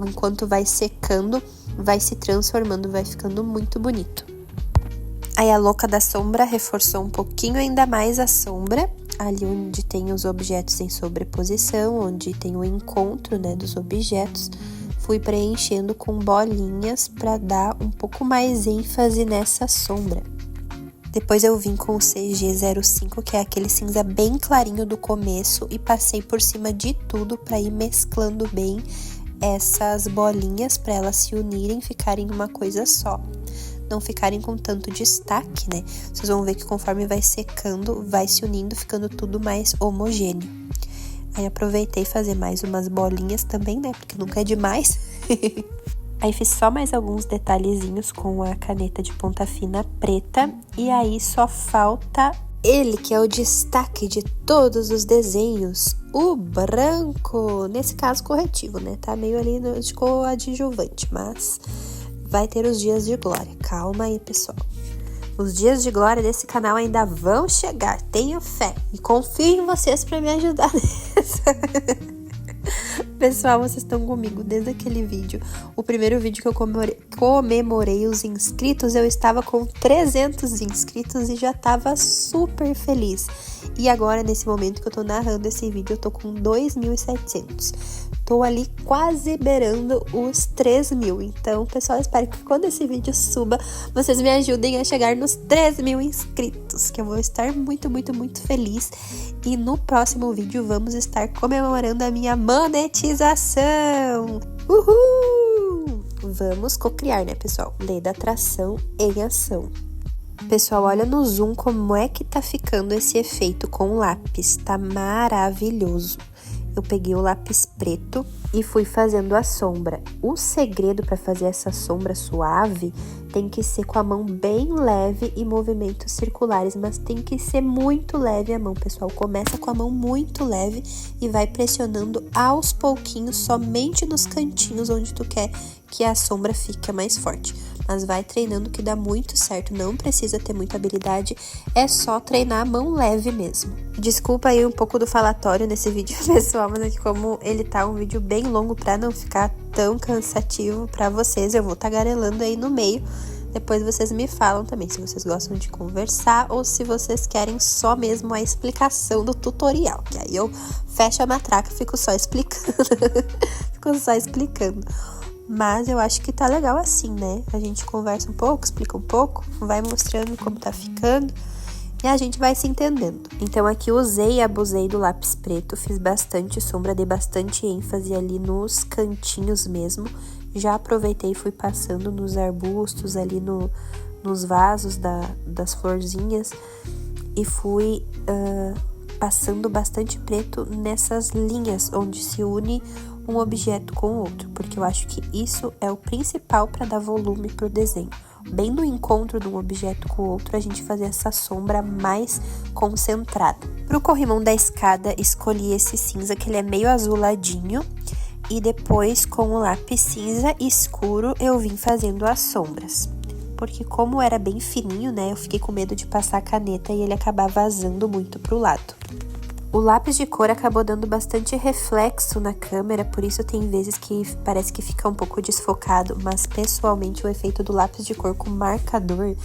enquanto vai secando, vai se transformando, vai ficando muito bonito. Aí a louca da sombra reforçou um pouquinho ainda mais a sombra, ali onde tem os objetos em sobreposição, onde tem o encontro, né, dos objetos. Fui preenchendo com bolinhas para dar um pouco mais ênfase nessa sombra. Depois eu vim com o CG05, que é aquele cinza bem clarinho do começo, e passei por cima de tudo para ir mesclando bem essas bolinhas, para elas se unirem, ficarem uma coisa só. Não ficarem com tanto destaque, né? Vocês vão ver que conforme vai secando, vai se unindo, ficando tudo mais homogêneo. Aí aproveitei fazer mais umas bolinhas também, né? Porque nunca é demais. Aí fiz só mais alguns detalhezinhos com a caneta de ponta fina preta. E aí só falta ele, que é o destaque de todos os desenhos, o branco. Nesse caso corretivo, né? Tá meio ali de coadjuvante, mas vai ter os dias de glória. Calma aí, pessoal. Os dias de glória desse canal ainda vão chegar. Tenho fé e confio em vocês para me ajudar nessa. Pessoal, vocês estão comigo desde aquele vídeo. O primeiro vídeo que eu comemorei os inscritos, eu estava com 300 inscritos e já estava super feliz. E agora, nesse momento que eu tô narrando esse vídeo, eu tô com 2.700. Tô ali quase beirando os 3.000. Então, pessoal, espero que quando esse vídeo suba, vocês me ajudem a chegar nos 3.000 inscritos, que eu vou estar muito, muito, muito feliz. E no próximo vídeo vamos estar comemorando a minha monetização. Uhul! Vamos cocriar, né, pessoal? Lei da atração em ação. Pessoal, olha no zoom como é que tá ficando esse efeito com o lápis. Tá maravilhoso. Eu peguei o lápis preto e fui fazendo a sombra. O segredo para fazer essa sombra suave tem que ser com a mão bem leve e movimentos circulares, mas tem que ser muito leve a mão, pessoal. Começa com a mão muito leve e vai pressionando aos pouquinhos, somente nos cantinhos onde tu quer que a sombra fique mais forte. Mas vai treinando que dá muito certo, não precisa ter muita habilidade, é só treinar a mão leve mesmo. Desculpa aí um pouco do falatório nesse vídeo, pessoal, mas é que como ele tá um vídeo bem longo pra não ficar tão cansativo pra vocês, eu vou tagarelando aí no meio. Depois vocês me falam também se vocês gostam de conversar ou se vocês querem só mesmo a explicação do tutorial, que aí eu fecho a matraca e fico só explicando. Mas eu acho que tá legal assim, né? A gente conversa um pouco, explica um pouco, vai mostrando como tá ficando e a gente vai se entendendo. Então aqui usei e abusei do lápis preto, fiz bastante sombra, dei bastante ênfase ali nos cantinhos mesmo. Já aproveitei e fui passando nos arbustos, ali nos vasos das florzinhas e fui passando bastante preto nessas linhas onde se une um objeto com o outro, porque eu acho que isso é o principal para dar volume pro desenho. Bem no encontro de um objeto com o outro, a gente fazer essa sombra mais concentrada. Pro corrimão da escada, escolhi esse cinza, que ele é meio azuladinho, e depois com o lápis cinza escuro eu vim fazendo as sombras. Porque como era bem fininho, né, eu fiquei com medo de passar a caneta e ele acabar vazando muito pro lado. O lápis de cor acabou dando bastante reflexo na câmera, por isso tem vezes que parece que fica um pouco desfocado, mas pessoalmente o efeito do lápis de cor com marcador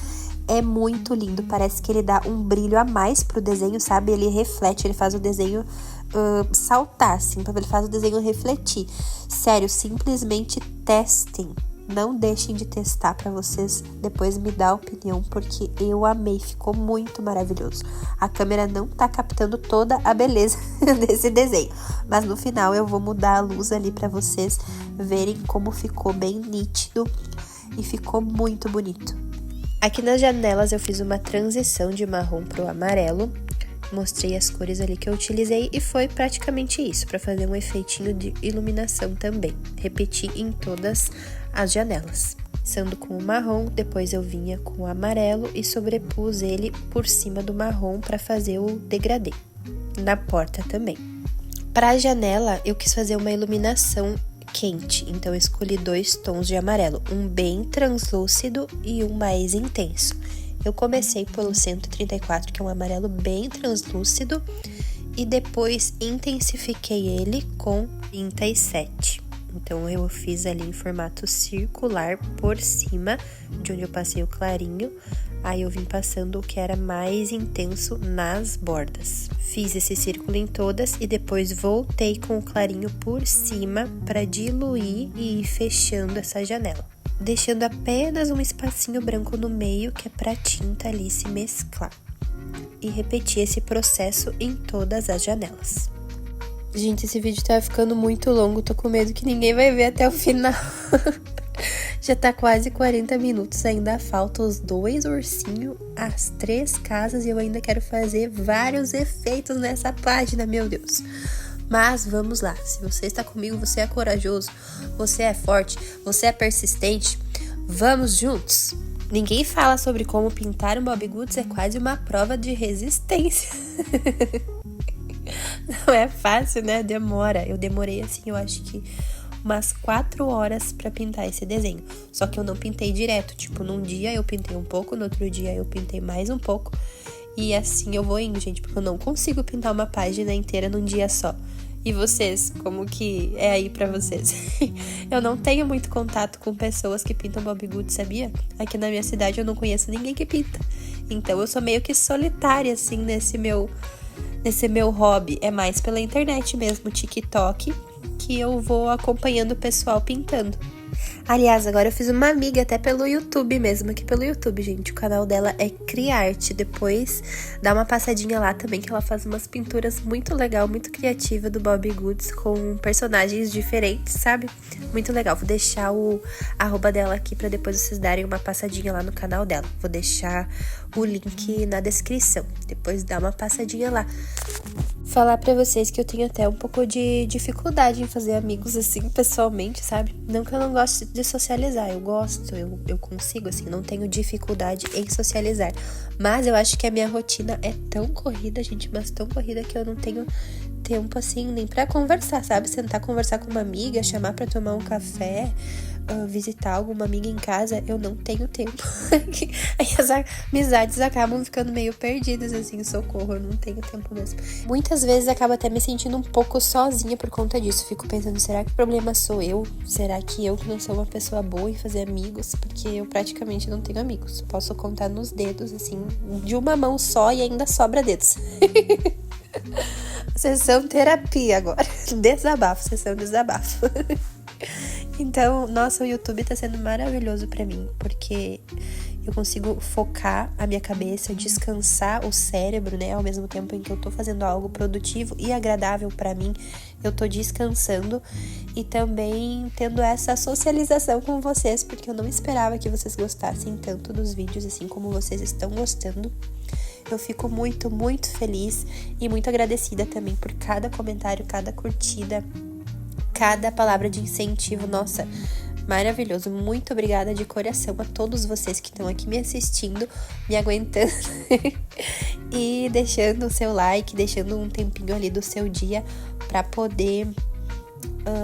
é muito lindo, parece que ele dá um brilho a mais pro desenho, sabe? Ele reflete, ele faz o desenho saltar, assim, ele faz o desenho refletir. Sério, simplesmente testem. Não deixem de testar para vocês depois me dar a opinião, porque eu amei, ficou muito maravilhoso. A câmera não tá captando toda a beleza desse desenho, mas no final eu vou mudar a luz ali para vocês verem como ficou bem nítido e ficou muito bonito. Aqui nas janelas eu fiz uma transição de marrom pro amarelo, mostrei as cores ali que eu utilizei e foi praticamente isso, para fazer um efeitinho de iluminação também. Repeti em todas as janelas. Começando com o marrom, depois eu vinha com o amarelo e sobrepus ele por cima do marrom para fazer o degradê. Na porta também. Para a janela, eu quis fazer uma iluminação quente, então eu escolhi 2 tons de amarelo, um bem translúcido e um mais intenso. Eu comecei pelo 134, que é um amarelo bem translúcido, e depois intensifiquei ele com 37. Então, eu fiz ali em formato circular por cima, de onde eu passei o clarinho. Aí eu vim passando o que era mais intenso nas bordas. Fiz esse círculo em todas e depois voltei com o clarinho por cima para diluir e ir fechando essa janela. deixando apenas um espacinho branco no meio, que é pra tinta ali se mesclar. E repetir esse processo em todas as janelas. Gente, esse vídeo tá ficando muito longo, tô com medo que ninguém vai ver até o final. Já tá quase 40 minutos, ainda faltam os 2 ursinhos, as 3 casas e eu ainda quero fazer vários efeitos nessa página, meu Deus. Mas vamos lá, se você está comigo, você é corajoso, você é forte, você é persistente, vamos juntos! Ninguém fala sobre como pintar um Bobbie Goods, é quase uma prova de resistência. Não é fácil, né? Demora. Eu demorei assim, eu acho que umas 4 horas pra pintar esse desenho. Só que eu não pintei direto. Tipo, num dia eu pintei um pouco, no outro dia eu pintei mais um pouco. E assim eu vou indo, gente, porque eu não consigo pintar uma página inteira num dia só. E vocês, como que é aí pra vocês? Eu não tenho muito contato com pessoas que pintam Bobbie Goods, sabia? Aqui na minha cidade eu não conheço ninguém que pinta. Então eu sou meio que solitária, assim, nesse meu hobby. É mais pela internet mesmo, TikTok, que eu vou acompanhando o pessoal pintando. Aliás, agora eu fiz uma amiga até pelo YouTube mesmo, aqui pelo YouTube, gente. O canal dela é Criarte. Depois dá uma passadinha lá também, que ela faz umas pinturas muito legal, muito criativa do Bobbie Goods com personagens diferentes, sabe? Muito legal. Vou deixar o arroba dela aqui pra depois vocês darem uma passadinha lá no canal dela. Vou deixar o link na descrição. Depois dá uma passadinha lá. Falar pra vocês que eu tenho até um pouco de dificuldade em fazer amigos assim, pessoalmente, sabe? Não que eu não goste de socializar, eu gosto, eu consigo, assim, não tenho dificuldade em socializar. Mas eu acho que a minha rotina é tão corrida, gente, mas tão corrida que eu não tenho tempo, assim, nem pra conversar, sabe? Sentar, conversar com uma amiga, chamar pra tomar um café, visitar alguma amiga em casa, eu não tenho tempo. Aí as amizades acabam ficando meio perdidas, assim, socorro, eu não tenho tempo mesmo. Muitas vezes acabo até me sentindo um pouco sozinha por conta disso. Fico pensando, será que o problema sou eu? Será que eu que não sou uma pessoa boa em fazer amigos? Porque eu praticamente não tenho amigos. Posso contar nos dedos, assim, de uma mão só e ainda sobra dedos. Sessão terapia agora. Desabafo, sessão desabafo. Então, nossa, o YouTube tá sendo maravilhoso pra mim, porque eu consigo focar a minha cabeça, descansar o cérebro, né? Ao mesmo tempo em que eu tô fazendo algo produtivo e agradável pra mim, eu tô descansando e também tendo essa socialização com vocês, porque eu não esperava que vocês gostassem tanto dos vídeos, assim como vocês estão gostando. Eu fico muito, muito feliz e muito agradecida também por cada comentário, cada curtida, cada palavra de incentivo. Nossa, maravilhoso. Muito obrigada de coração a todos vocês que estão aqui me assistindo, me aguentando e deixando o seu like, deixando um tempinho ali do seu dia para poder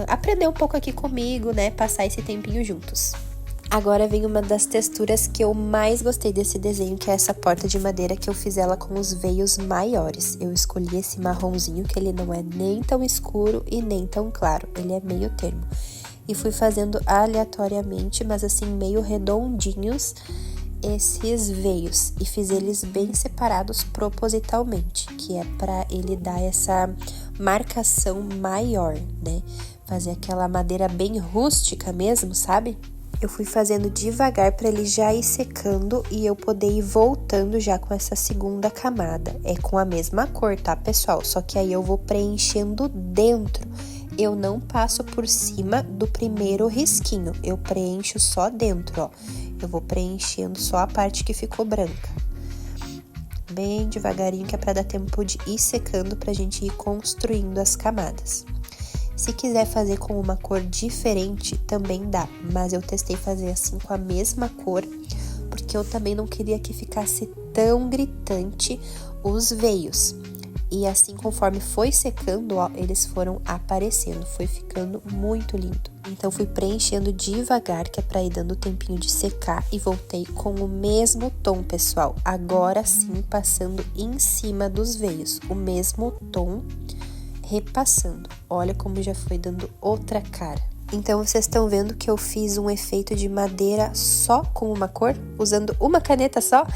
aprender um pouco aqui comigo, né? Passar esse tempinho juntos. Agora vem uma das texturas que eu mais gostei desse desenho, que é essa porta de madeira que eu fiz ela com os veios maiores. Eu escolhi esse marronzinho, que ele não é nem tão escuro e nem tão claro, ele é meio termo. E fui fazendo aleatoriamente, mas assim, meio redondinhos, esses veios. E fiz eles bem separados propositalmente, que é pra ele dar essa marcação maior, né? Fazer aquela madeira bem rústica mesmo, sabe? Eu fui fazendo devagar para ele já ir secando e eu poder ir voltando já com essa segunda camada. É com a mesma cor, tá, pessoal? Só que aí eu vou preenchendo dentro. Eu não passo por cima do primeiro risquinho. Eu preencho só dentro, ó. Eu vou preenchendo só a parte que ficou branca. Bem devagarinho, que é para dar tempo de ir secando pra gente ir construindo as camadas. Se quiser fazer com uma cor diferente, também dá, mas eu testei fazer assim com a mesma cor, porque eu também não queria que ficasse tão gritante os veios. E assim, conforme foi secando, ó, eles foram aparecendo, foi ficando muito lindo. Então, fui preenchendo devagar, que é pra ir dando tempinho de secar, e voltei com o mesmo tom, pessoal. Agora sim, passando em cima dos veios, o mesmo tom, repassando. Olha como já foi dando outra cara. Então, vocês estão vendo que eu fiz um efeito de madeira só com uma cor, usando uma caneta só?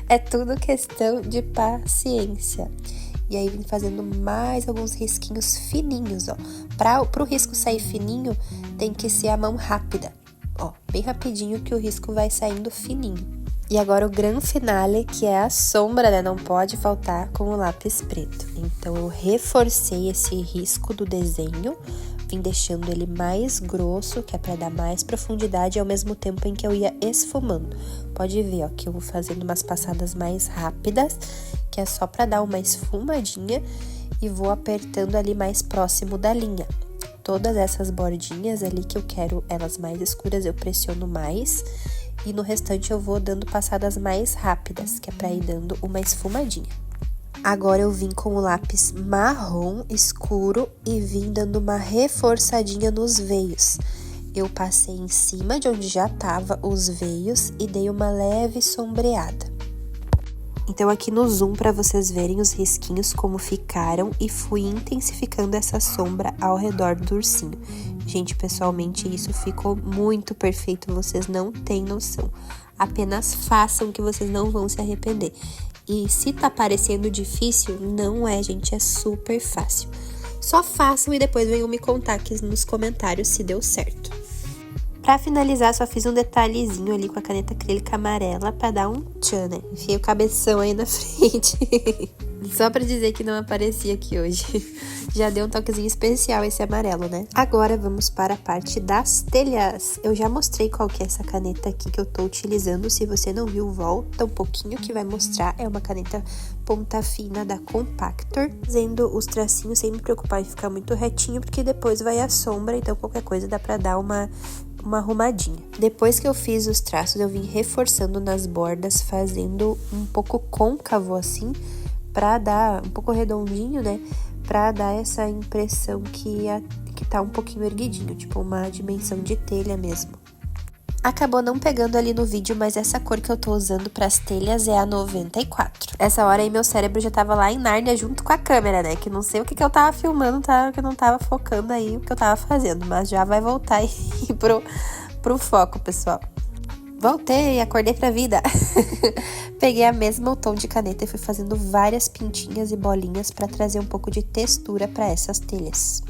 É tudo questão de paciência. E aí, vim fazendo mais alguns risquinhos fininhos, ó. Pro risco sair fininho, tem que ser a mão rápida. Ó, bem rapidinho que o risco vai saindo fininho. E agora o grande finale, que é a sombra, né? Não pode faltar, com o lápis preto. Então eu reforcei esse risco do desenho, vim deixando ele mais grosso, que é para dar mais profundidade, ao mesmo tempo em que eu ia esfumando. Pode ver, ó, que eu vou fazendo umas passadas mais rápidas, que é só para dar uma esfumadinha, e vou apertando ali mais próximo da linha. Todas essas bordinhas ali que eu quero elas mais escuras, eu pressiono mais. E no restante eu vou dando passadas mais rápidas, que é pra ir dando uma esfumadinha. Agora eu vim com o lápis marrom escuro e vim dando uma reforçadinha nos veios. Eu passei em cima de onde já tava os veios e dei uma leve sombreada. Então aqui no zoom para vocês verem os risquinhos como ficaram e fui intensificando essa sombra ao redor do ursinho. Gente, pessoalmente isso ficou muito perfeito, vocês não têm noção. Apenas façam que vocês não vão se arrepender. E se tá parecendo difícil, não é, gente, é super fácil. Só façam e depois venham me contar aqui nos comentários se deu certo. Pra finalizar, só fiz um detalhezinho ali com a caneta acrílica amarela pra dar um tchan, né? Enfiei o cabeção aí na frente. Só pra dizer que não aparecia aqui hoje. Já deu um toquezinho especial esse amarelo, né? Agora vamos para a parte das telhas. Eu já mostrei qual que é essa caneta aqui que eu tô utilizando. Se você não viu, volta um pouquinho que vai mostrar. É uma caneta ponta fina da Compactor. Fazendo os tracinhos sem me preocupar em ficar muito retinho, porque depois vai a sombra, então qualquer coisa dá pra dar uma arrumadinha. Depois que eu fiz os traços, eu vim reforçando nas bordas, fazendo um pouco côncavo assim, pra dar um pouco redondinho, né? Pra dar essa impressão que tá um pouquinho erguidinho, tipo uma dimensão de telha mesmo. Acabou não pegando ali no vídeo, mas essa cor que eu tô usando pras telhas é a 94. Essa hora aí meu cérebro já tava lá em Nárnia junto com a câmera, né? Que não sei o que eu tava filmando, tá? Que eu não tava focando aí o que eu tava fazendo, mas já vai voltar aí pro foco, pessoal. Voltei, acordei pra vida. Peguei a mesma tom de caneta e fui fazendo várias pintinhas e bolinhas pra trazer um pouco de textura pra essas telhas.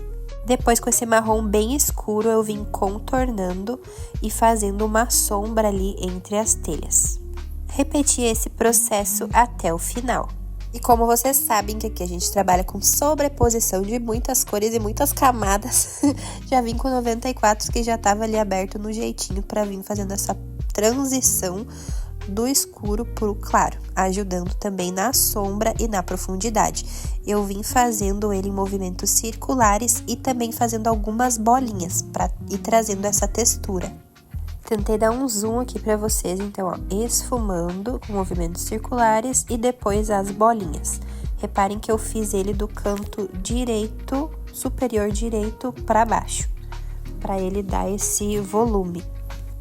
Depois, com esse marrom bem escuro, eu vim contornando e fazendo uma sombra ali entre as telhas. Repeti esse processo até o final. E como vocês sabem que aqui a gente trabalha com sobreposição de muitas cores e muitas camadas, já vim com 94 que já tava ali aberto no jeitinho pra vir fazendo essa transição do escuro pro claro, ajudando também na sombra e na profundidade. Eu vim fazendo ele em movimentos circulares e também fazendo algumas bolinhas para ir trazendo essa textura. Tentei dar um zoom aqui para vocês, então, ó, esfumando com movimentos circulares e depois as bolinhas. Reparem que eu fiz ele do canto direito, superior direito para baixo, para ele dar esse volume.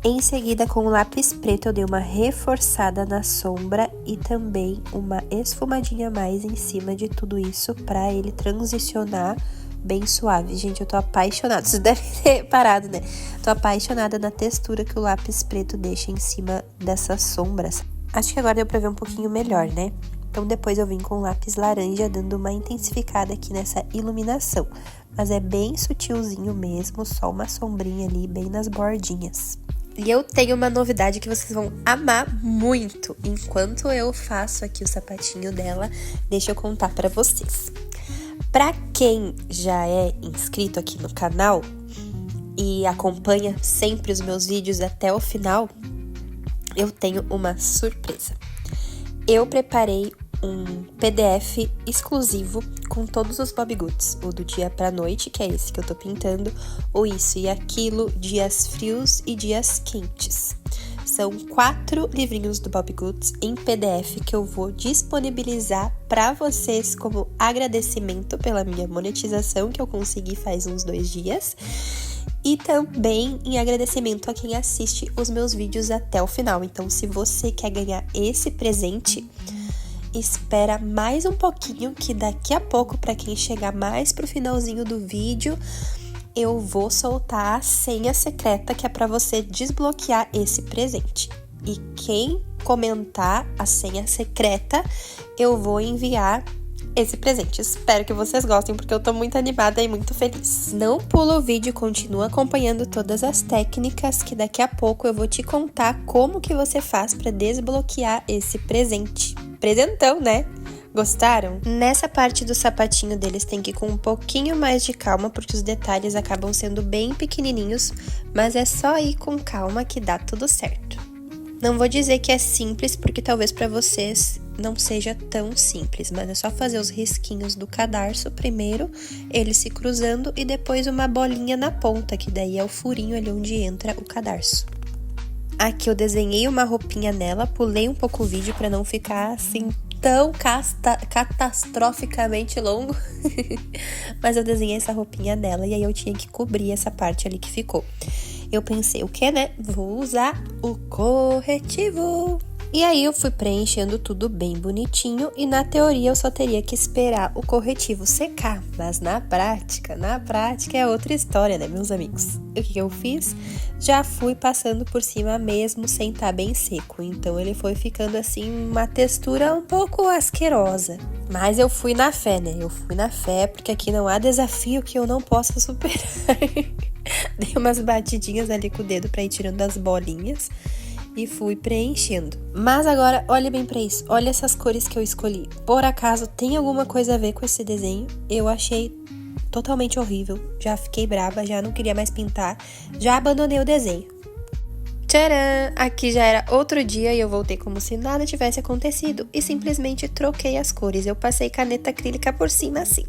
Em seguida, com o lápis preto, eu dei uma reforçada na sombra e também uma esfumadinha a mais em cima de tudo isso para ele transicionar bem suave. Gente, eu tô apaixonada, vocês devem ter reparado, né? Tô apaixonada na textura que o lápis preto deixa em cima dessas sombras. Acho que agora deu pra ver um pouquinho melhor, né? Então, depois eu vim com o lápis laranja, dando uma intensificada aqui nessa iluminação. Mas é bem sutilzinho mesmo, só uma sombrinha ali, bem nas bordinhas. E eu tenho uma novidade que vocês vão amar muito. Enquanto eu faço aqui o sapatinho dela, deixa eu contar pra vocês. Pra quem já é inscrito aqui no canal e acompanha sempre os meus vídeos até o final, eu tenho uma surpresa. Eu preparei um PDF exclusivo com todos os Bobbie Goods, o do dia pra noite, que é esse que eu tô pintando, o isso e aquilo, dias frios e dias quentes. São 4 livrinhos do Bobbie Goods em PDF que eu vou disponibilizar para vocês como agradecimento pela minha monetização que eu consegui faz uns 2 dias. E também em agradecimento a quem assiste os meus vídeos até o final. Então, se você quer ganhar esse presente, espera mais um pouquinho, que daqui a pouco, para quem chegar mais pro finalzinho do vídeo, eu vou soltar a senha secreta que é para você desbloquear esse presente. E quem comentar a senha secreta, eu vou enviar esse presente. Espero que vocês gostem, porque eu tô muito animada e muito feliz. Não pula o vídeo, continua acompanhando todas as técnicas, que daqui a pouco eu vou te contar como que você faz para desbloquear esse presente. Presentão, né? Gostaram? Nessa parte do sapatinho deles tem que ir com um pouquinho mais de calma, porque os detalhes acabam sendo bem pequenininhos, mas é só ir com calma que dá tudo certo. Não vou dizer que é simples, porque talvez para vocês não seja tão simples, mas é só fazer os risquinhos do cadarço primeiro, eles se cruzando, e depois uma bolinha na ponta, que daí é o furinho ali onde entra o cadarço. Aqui eu desenhei uma roupinha nela, pulei um pouco o vídeo para não ficar assim tão catastroficamente longo, mas eu desenhei essa roupinha nela e aí eu tinha que cobrir essa parte ali que ficou. Eu pensei, o que, né? Vou usar o corretivo. E aí eu fui preenchendo tudo bem bonitinho e na teoria eu só teria que esperar o corretivo secar, mas na prática é outra história, né, meus amigos? O que eu fiz? Já fui passando por cima mesmo sem estar bem seco, então ele foi ficando assim uma textura um pouco asquerosa. Mas eu fui na fé, né? Eu fui na fé, porque aqui não há desafio que eu não possa superar. Dei umas batidinhas ali com o dedo pra ir tirando as bolinhas e fui preenchendo. Mas agora, olhe bem pra isso. Olha essas cores que eu escolhi. Por acaso, tem alguma coisa a ver com esse desenho? Eu achei totalmente horrível. Já fiquei braba, já não queria mais pintar. Já abandonei o desenho. Tcharam! Aqui já era outro dia e eu voltei como se nada tivesse acontecido. E simplesmente troquei as cores. Eu passei caneta acrílica por cima assim.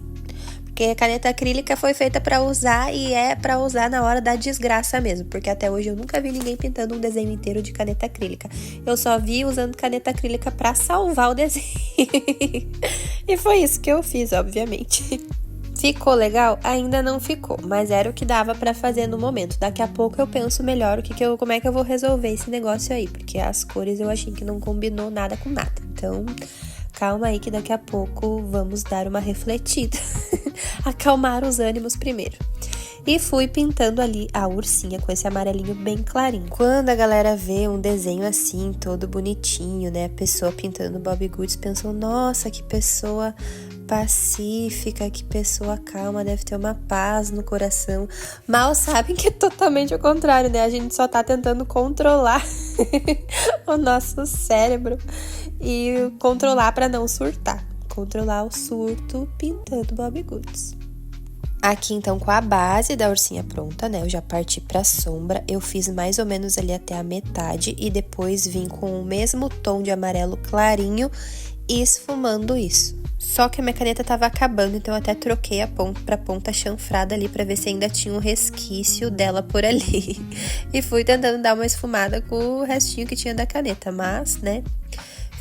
Porque a caneta acrílica foi feita pra usar e é pra usar na hora da desgraça mesmo. Porque até hoje eu nunca vi ninguém pintando um desenho inteiro de caneta acrílica. Eu só vi usando caneta acrílica pra salvar o desenho. E foi isso que eu fiz, obviamente. Ficou legal? Ainda não ficou, mas era o que dava pra fazer no momento. Daqui a pouco eu penso melhor como é que eu vou resolver esse negócio aí. Porque as cores eu achei que não combinou nada com nada. Então, calma aí que daqui a pouco vamos dar uma refletida. Acalmar os ânimos primeiro. E fui pintando ali a ursinha com esse amarelinho bem clarinho. Quando a galera vê um desenho assim, todo bonitinho, né? A pessoa pintando Bobbie Goods, pensam, nossa, que pessoa pacífica, que pessoa calma, deve ter uma paz no coração. Mal sabem que é totalmente o contrário, né? A gente só tá tentando controlar o nosso cérebro e controlar pra não surtar. Controlar o surto pintando Bobbie Goods. Aqui então com a base da ursinha pronta, né, eu já parti pra sombra, eu fiz mais ou menos ali até a metade e depois vim com o mesmo tom de amarelo clarinho e esfumando isso. Só que a minha caneta tava acabando, então eu até troquei a ponta pra ponta chanfrada ali pra ver se ainda tinha um resquício dela por ali. E fui tentando dar uma esfumada com o restinho que tinha da caneta, mas, né,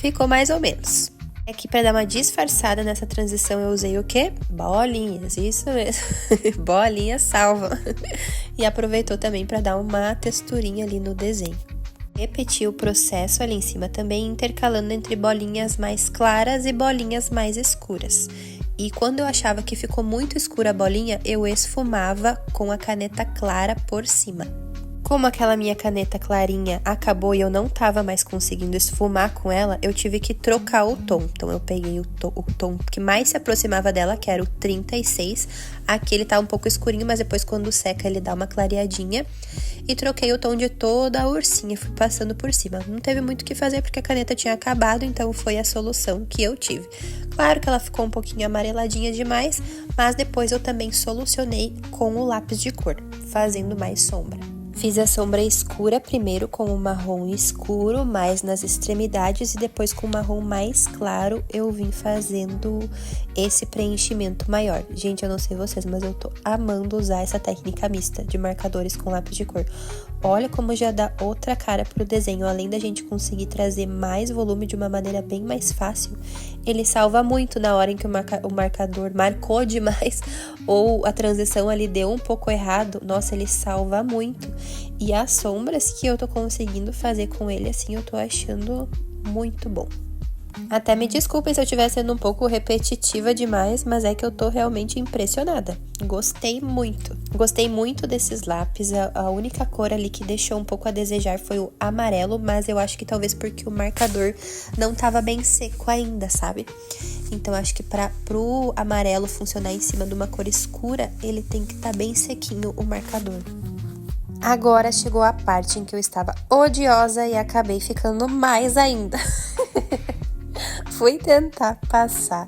ficou mais ou menos. Aqui pra dar uma disfarçada nessa transição eu usei o quê? Bolinhas, isso mesmo. Bolinhas salvam. E aproveitou também pra dar uma texturinha ali no desenho. Repeti o processo ali em cima também, intercalando entre bolinhas mais claras e bolinhas mais escuras. E quando eu achava que ficou muito escura a bolinha, eu esfumava com a caneta clara por cima. Como aquela minha caneta clarinha acabou e eu não tava mais conseguindo esfumar com ela, eu tive que trocar o tom. Então eu peguei o tom que mais se aproximava dela, que era o 36. Aqui ele tá um pouco escurinho, mas depois quando seca ele dá uma clareadinha. E troquei o tom de toda a ursinha, fui passando por cima. Não teve muito o que fazer porque a caneta tinha acabado, então foi a solução que eu tive. Claro que ela ficou um pouquinho amareladinha demais, mas depois eu também solucionei com o lápis de cor, fazendo mais sombra. Fiz a sombra escura primeiro com o marrom escuro, mais nas extremidades, e depois com o marrom mais claro eu vim fazendo esse preenchimento maior. Gente, eu não sei vocês, mas eu tô amando usar essa técnica mista de marcadores com lápis de cor. Olha como já dá outra cara pro desenho, além da gente conseguir trazer mais volume de uma maneira bem mais fácil, ele salva muito na hora em que o marcador marcou demais ou a transição ali deu um pouco errado. Nossa, ele salva muito. E as sombras que eu tô conseguindo fazer com ele, assim, eu tô achando muito bom. Até me desculpem se eu estiver sendo um pouco repetitiva demais, mas é que eu tô realmente impressionada. Gostei muito. Gostei muito desses lápis. A única cor ali que deixou um pouco a desejar foi o amarelo, mas eu acho que talvez porque o marcador não tava bem seco ainda, sabe? Então, acho que pro amarelo funcionar em cima de uma cor escura, ele tem que estar bem sequinho o marcador. Agora chegou a parte em que eu estava odiosa e acabei ficando mais ainda. Fui tentar passar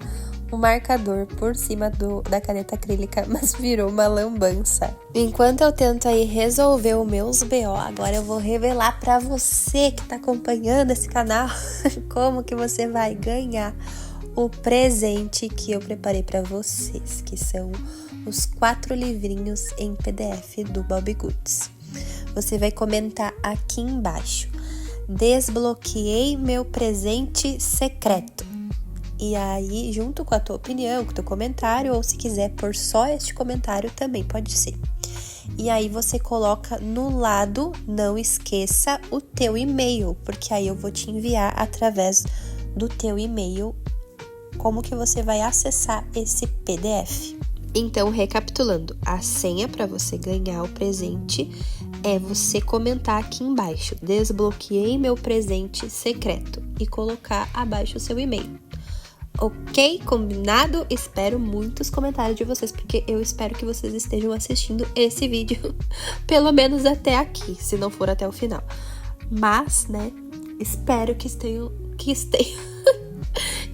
o marcador por cima da caneta acrílica, mas virou uma lambança. Enquanto eu tento aí resolver os meus BO, agora eu vou revelar pra você que tá acompanhando esse canal como que você vai ganhar o presente que eu preparei pra vocês, que são os 4 livrinhos em PDF do Bobbie Goods. Você vai comentar aqui embaixo: desbloqueei meu presente secreto. E aí, junto com a tua opinião, com o teu comentário, ou se quiser pôr só este comentário, também pode ser. E aí você coloca no lado, não esqueça, o teu e-mail, porque aí eu vou te enviar através do teu e-mail como que você vai acessar esse PDF. Então, recapitulando, a senha para você ganhar o presente é você comentar aqui embaixo: desbloqueei meu presente secreto, e colocar abaixo o seu e-mail. Ok? Combinado? Espero muitos comentários de vocês, porque eu espero que vocês estejam assistindo esse vídeo pelo menos até aqui, se não for até o final. Mas, né, espero que estejam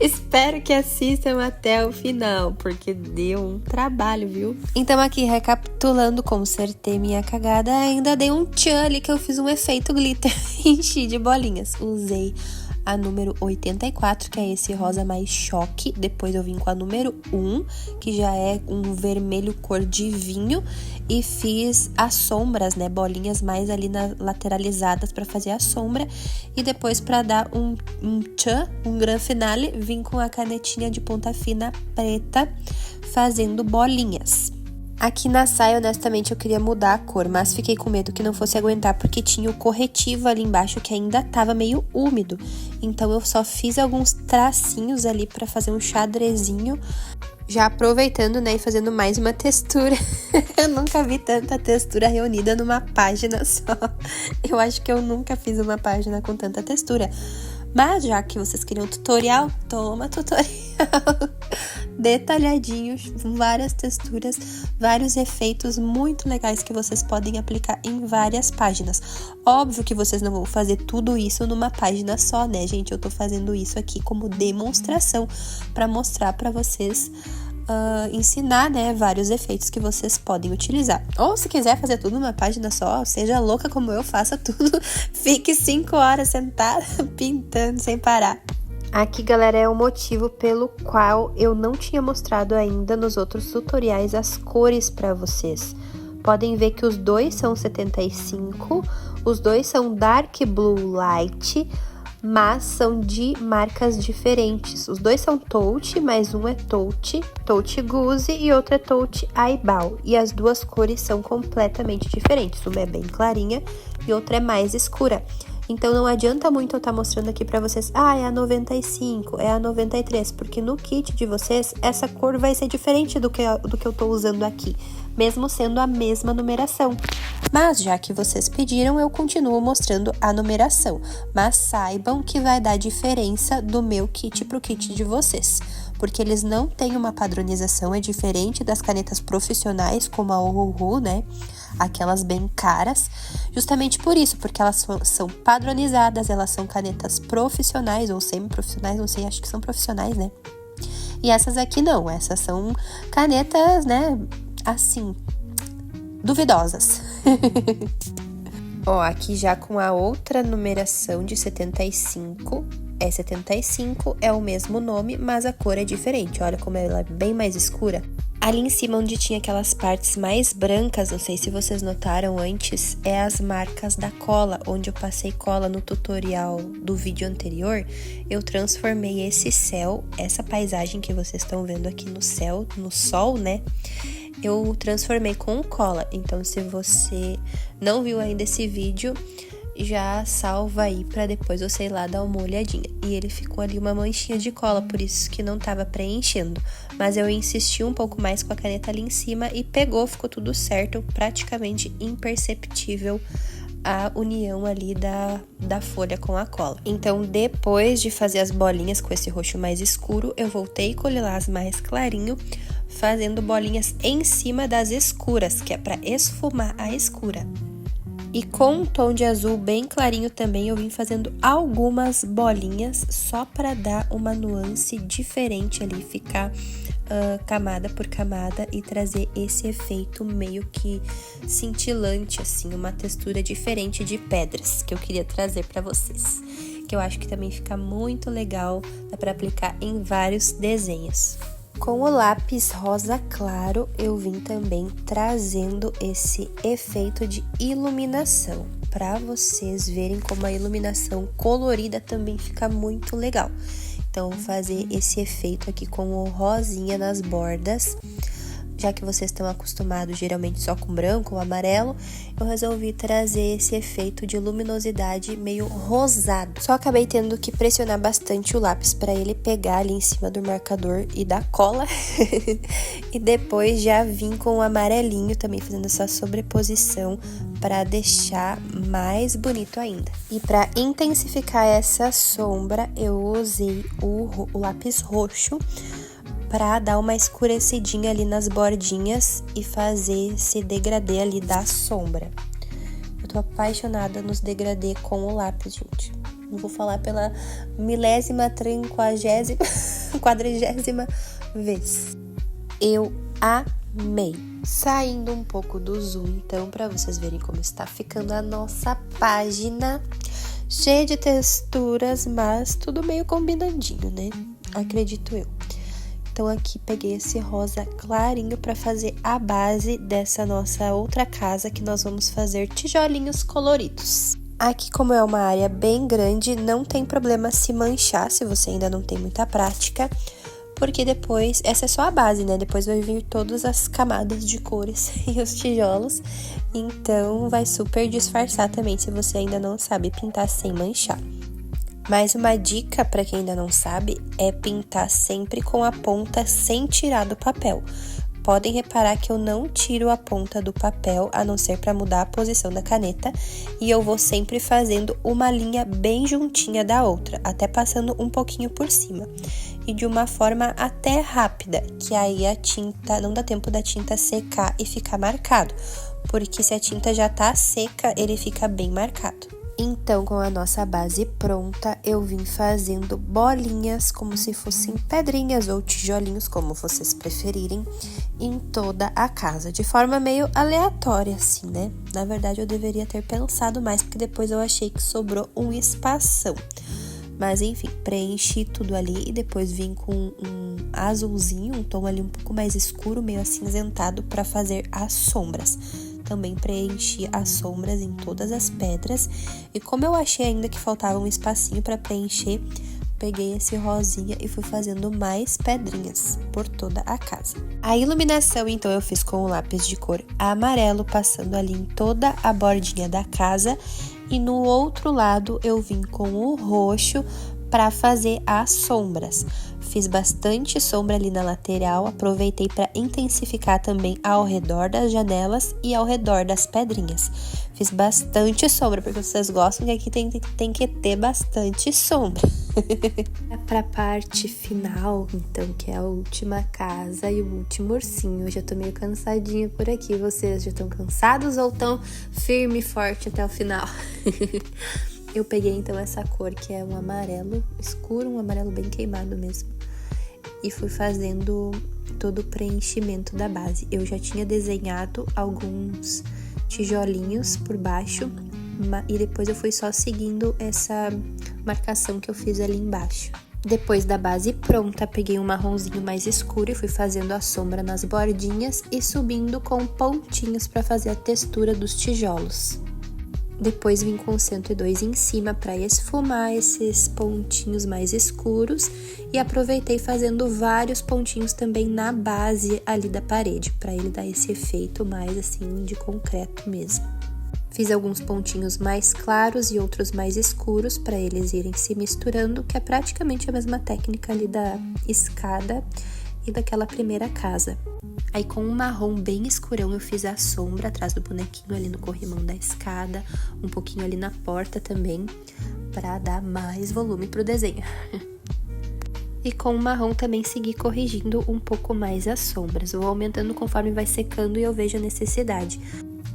espero que assistam até o final, porque deu um trabalho, viu? Então, aqui, recapitulando, consertei minha cagada, ainda dei um tchan ali que eu fiz um efeito glitter, enchi de bolinhas. Usei a número 84, que é esse rosa mais choque. Depois eu vim com a número 1, que já é um vermelho cor de vinho, e fiz as sombras, né, bolinhas mais ali lateralizadas para fazer a sombra. E depois, para dar um tchan, um gran finale, vim com a canetinha de ponta fina preta fazendo bolinhas. Aqui na saia, honestamente, eu queria mudar a cor, mas fiquei com medo que não fosse aguentar, porque tinha o corretivo ali embaixo que ainda tava meio úmido. Então, eu só fiz alguns tracinhos ali pra fazer um xadrezinho, já aproveitando, né, e fazendo mais uma textura. Eu nunca vi tanta textura reunida numa página só. Eu acho que eu nunca fiz uma página com tanta textura. Mas já que vocês queriam tutorial, toma tutorial. Detalhadinhos, várias texturas, vários efeitos muito legais que vocês podem aplicar em várias páginas. Óbvio que vocês não vão fazer tudo isso numa página só, né, gente? Eu tô fazendo isso aqui como demonstração para mostrar para vocês, ensinar, né, vários efeitos que vocês podem utilizar. Ou se quiser fazer tudo numa página só, seja louca como eu, faça tudo. Fique 5 horas sentada pintando sem parar. Aqui, galera, é o motivo pelo qual eu não tinha mostrado ainda nos outros tutoriais as cores para vocês. Podem ver que os dois são 75, os dois são Dark Blue Light, mas são de marcas diferentes. Os dois são Touch, mas um é Touch Goose e outro é Touch Eyeball. E as duas cores são completamente diferentes. Uma é bem clarinha e outra é mais escura. Então, não adianta muito eu estar mostrando aqui pra vocês: é a 95, é a 93, porque no kit de vocês, essa cor vai ser diferente do que eu tô usando aqui, mesmo sendo a mesma numeração. Mas, já que vocês pediram, eu continuo mostrando a numeração. Mas saibam que vai dar diferença do meu kit pro kit de vocês, porque eles não têm uma padronização, é diferente das canetas profissionais, como a Ohuhu, né? Aquelas bem caras, justamente por isso, porque elas são padronizadas, elas são canetas profissionais ou semi-profissionais, não sei, acho que são profissionais, né? E essas aqui não, essas são canetas, né, assim, duvidosas. Ó, aqui já com a outra numeração de 75, 75, é o mesmo nome, mas a cor é diferente. Olha como ela é bem mais escura. Ali em cima, onde tinha aquelas partes mais brancas, não sei se vocês notaram antes, é as marcas da cola. Onde eu passei cola no tutorial do vídeo anterior, eu transformei esse céu, essa paisagem que vocês estão vendo aqui no céu, no sol, né? Eu transformei com cola. Então, se você não viu ainda esse vídeo, já salva aí pra depois você ir lá dar uma olhadinha. E ele ficou ali uma manchinha de cola, por isso que não tava preenchendo. Mas eu insisti um pouco mais com a caneta ali em cima e pegou, ficou tudo certo, praticamente imperceptível a união ali da folha com a cola. Então, depois de fazer as bolinhas com esse roxo mais escuro, eu voltei com o lilás mais clarinho, fazendo bolinhas em cima das escuras, que é para esfumar a escura. E com um tom de azul bem clarinho também, eu vim fazendo algumas bolinhas só para dar uma nuance diferente ali, ficar camada por camada e trazer esse efeito meio que cintilante, assim, uma textura diferente de pedras que eu queria trazer para vocês. Que eu acho que também fica muito legal, dá para aplicar em vários desenhos. Com o lápis rosa claro, eu vim também trazendo esse efeito de iluminação, para vocês verem como a iluminação colorida também fica muito legal. Então, vou fazer esse efeito aqui com o rosinha nas bordas. Já que vocês estão acostumados geralmente só com branco ou amarelo, eu resolvi trazer esse efeito de luminosidade meio rosado. Só acabei tendo que pressionar bastante o lápis para ele pegar ali em cima do marcador e da cola. E depois já vim com o amarelinho também fazendo essa sobreposição para deixar mais bonito ainda. E para intensificar essa sombra, eu usei o lápis roxo para dar uma escurecidinha ali nas bordinhas e fazer esse degradê ali da sombra. Eu tô apaixonada nos degradê com o lápis, gente. Não vou falar pela 40ª vez. Eu amei. Saindo um pouco do zoom, então, para vocês verem como está ficando a nossa página. Cheia de texturas, mas tudo meio combinandinho, né? Acredito eu. Então, aqui peguei esse rosa clarinho para fazer a base dessa nossa outra casa, que nós vamos fazer tijolinhos coloridos. Aqui, como é uma área bem grande, não tem problema se manchar, se você ainda não tem muita prática, porque depois, essa é só a base, né? Depois vai vir todas as camadas de cores e os tijolos, então vai super disfarçar também, se você ainda não sabe pintar sem manchar. Mais uma dica para quem ainda não sabe é pintar sempre com a ponta sem tirar do papel. Podem reparar que eu não tiro a ponta do papel, a não ser para mudar a posição da caneta, e eu vou sempre fazendo uma linha bem juntinha da outra, até passando um pouquinho por cima. E de uma forma até rápida, que aí a tinta, não dá tempo da tinta secar e ficar marcado, porque se a tinta já tá seca, ele fica bem marcado. Então, com a nossa base pronta, eu vim fazendo bolinhas como se fossem pedrinhas ou tijolinhos, como vocês preferirem, em toda a casa, de forma meio aleatória, assim, né? Na verdade, eu deveria ter pensado mais, porque depois eu achei que sobrou um espação. Mas, enfim, preenchi tudo ali e depois vim com um azulzinho, um tom ali um pouco mais escuro, meio acinzentado, para fazer as sombras. Também preenchi as sombras em todas as pedras. E como eu achei ainda que faltava um espacinho para preencher, peguei esse rosinha e fui fazendo mais pedrinhas por toda a casa. A iluminação, então, eu fiz com o lápis de cor amarelo, passando ali em toda a bordinha da casa. E no outro lado, eu vim com o roxo para fazer as sombras. Fiz bastante sombra ali na lateral, aproveitei para intensificar também ao redor das janelas e ao redor das pedrinhas. Fiz bastante sombra, porque vocês gostam que aqui tem que ter bastante sombra. Para a parte final, então, que é a última casa e o último ursinho. Eu já tô meio cansadinha por aqui. Vocês já estão cansados ou tão firme e forte até o final? Eu peguei, então, essa cor que é um amarelo escuro, um amarelo bem queimado mesmo. E fui fazendo todo o preenchimento da base. Eu já tinha desenhado alguns tijolinhos por baixo e depois eu fui só seguindo essa marcação que eu fiz ali embaixo. Depois da base pronta, peguei um marronzinho mais escuro e fui fazendo a sombra nas bordinhas e subindo com pontinhos para fazer a textura dos tijolos. Depois vim com 102 em cima para esfumar esses pontinhos mais escuros e aproveitei fazendo vários pontinhos também na base ali da parede, para ele dar esse efeito mais assim de concreto mesmo. Fiz alguns pontinhos mais claros e outros mais escuros para eles irem se misturando, que é praticamente a mesma técnica ali da escada e daquela primeira casa. Aí com um marrom bem escurão eu fiz a sombra atrás do bonequinho ali no corrimão da escada, um pouquinho ali na porta também, para dar mais volume pro desenho. E com o marrom também segui corrigindo um pouco mais as sombras. Vou aumentando conforme vai secando e eu vejo a necessidade.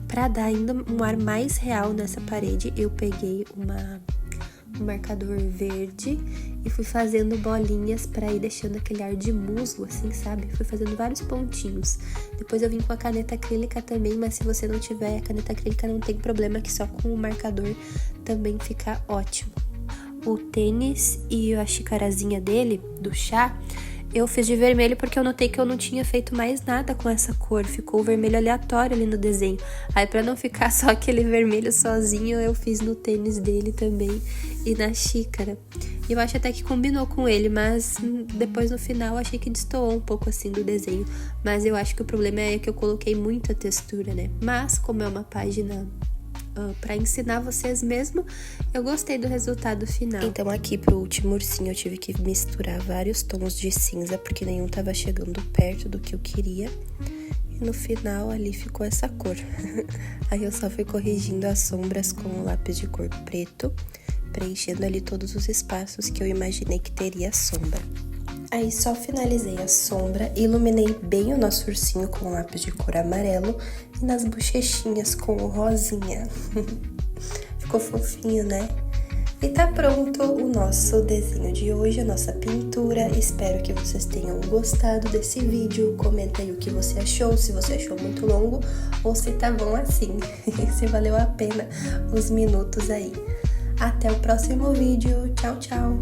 Para dar ainda um ar mais real nessa parede, eu peguei um marcador verde e fui fazendo bolinhas para ir deixando aquele ar de musgo, assim, sabe? Fui fazendo vários pontinhos. Depois eu vim com a caneta acrílica também, mas se você não tiver a caneta acrílica não tem problema, que só com o marcador também fica ótimo. O tênis e a xicarazinha dele, do chá, eu fiz de vermelho porque eu notei que eu não tinha feito mais nada com essa cor. Ficou vermelho aleatório ali no desenho. Aí pra não ficar só aquele vermelho sozinho, eu fiz no tênis dele também e na xícara. E eu acho até que combinou com ele, mas depois no final achei que destoou um pouco assim do desenho. Mas eu acho que o problema é que eu coloquei muita textura, né? Mas como é uma página para ensinar vocês mesmo, eu gostei do resultado final. Então aqui pro último ursinho eu tive que misturar vários tons de cinza, porque nenhum tava chegando perto do que eu queria. E no final ali ficou essa cor. Aí eu só fui corrigindo as sombras com o lápis de cor preto, preenchendo ali todos os espaços que eu imaginei que teria sombra. Aí só finalizei a sombra, iluminei bem o nosso ursinho com lápis de cor amarelo e nas bochechinhas com o rosinha. Ficou fofinho, né? E tá pronto o nosso desenho de hoje, a nossa pintura. Espero que vocês tenham gostado desse vídeo. Comenta aí o que você achou, se você achou muito longo ou se tá bom assim, se valeu a pena os minutos aí. Até o próximo vídeo. Tchau, tchau!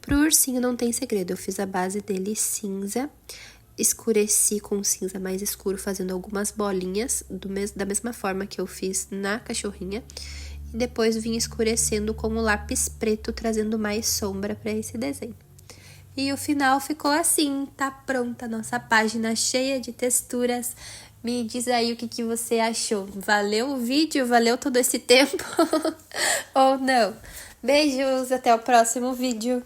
Pro ursinho não tem segredo, eu fiz a base dele cinza, escureci com cinza mais escuro, fazendo algumas bolinhas, da mesma forma que eu fiz na cachorrinha. E depois vim escurecendo com o lápis preto, trazendo mais sombra para esse desenho. E o final ficou assim, tá pronta a nossa página cheia de texturas. Me diz aí o que você achou. Valeu o vídeo? Valeu todo esse tempo? Ou não? Beijos, até o próximo vídeo.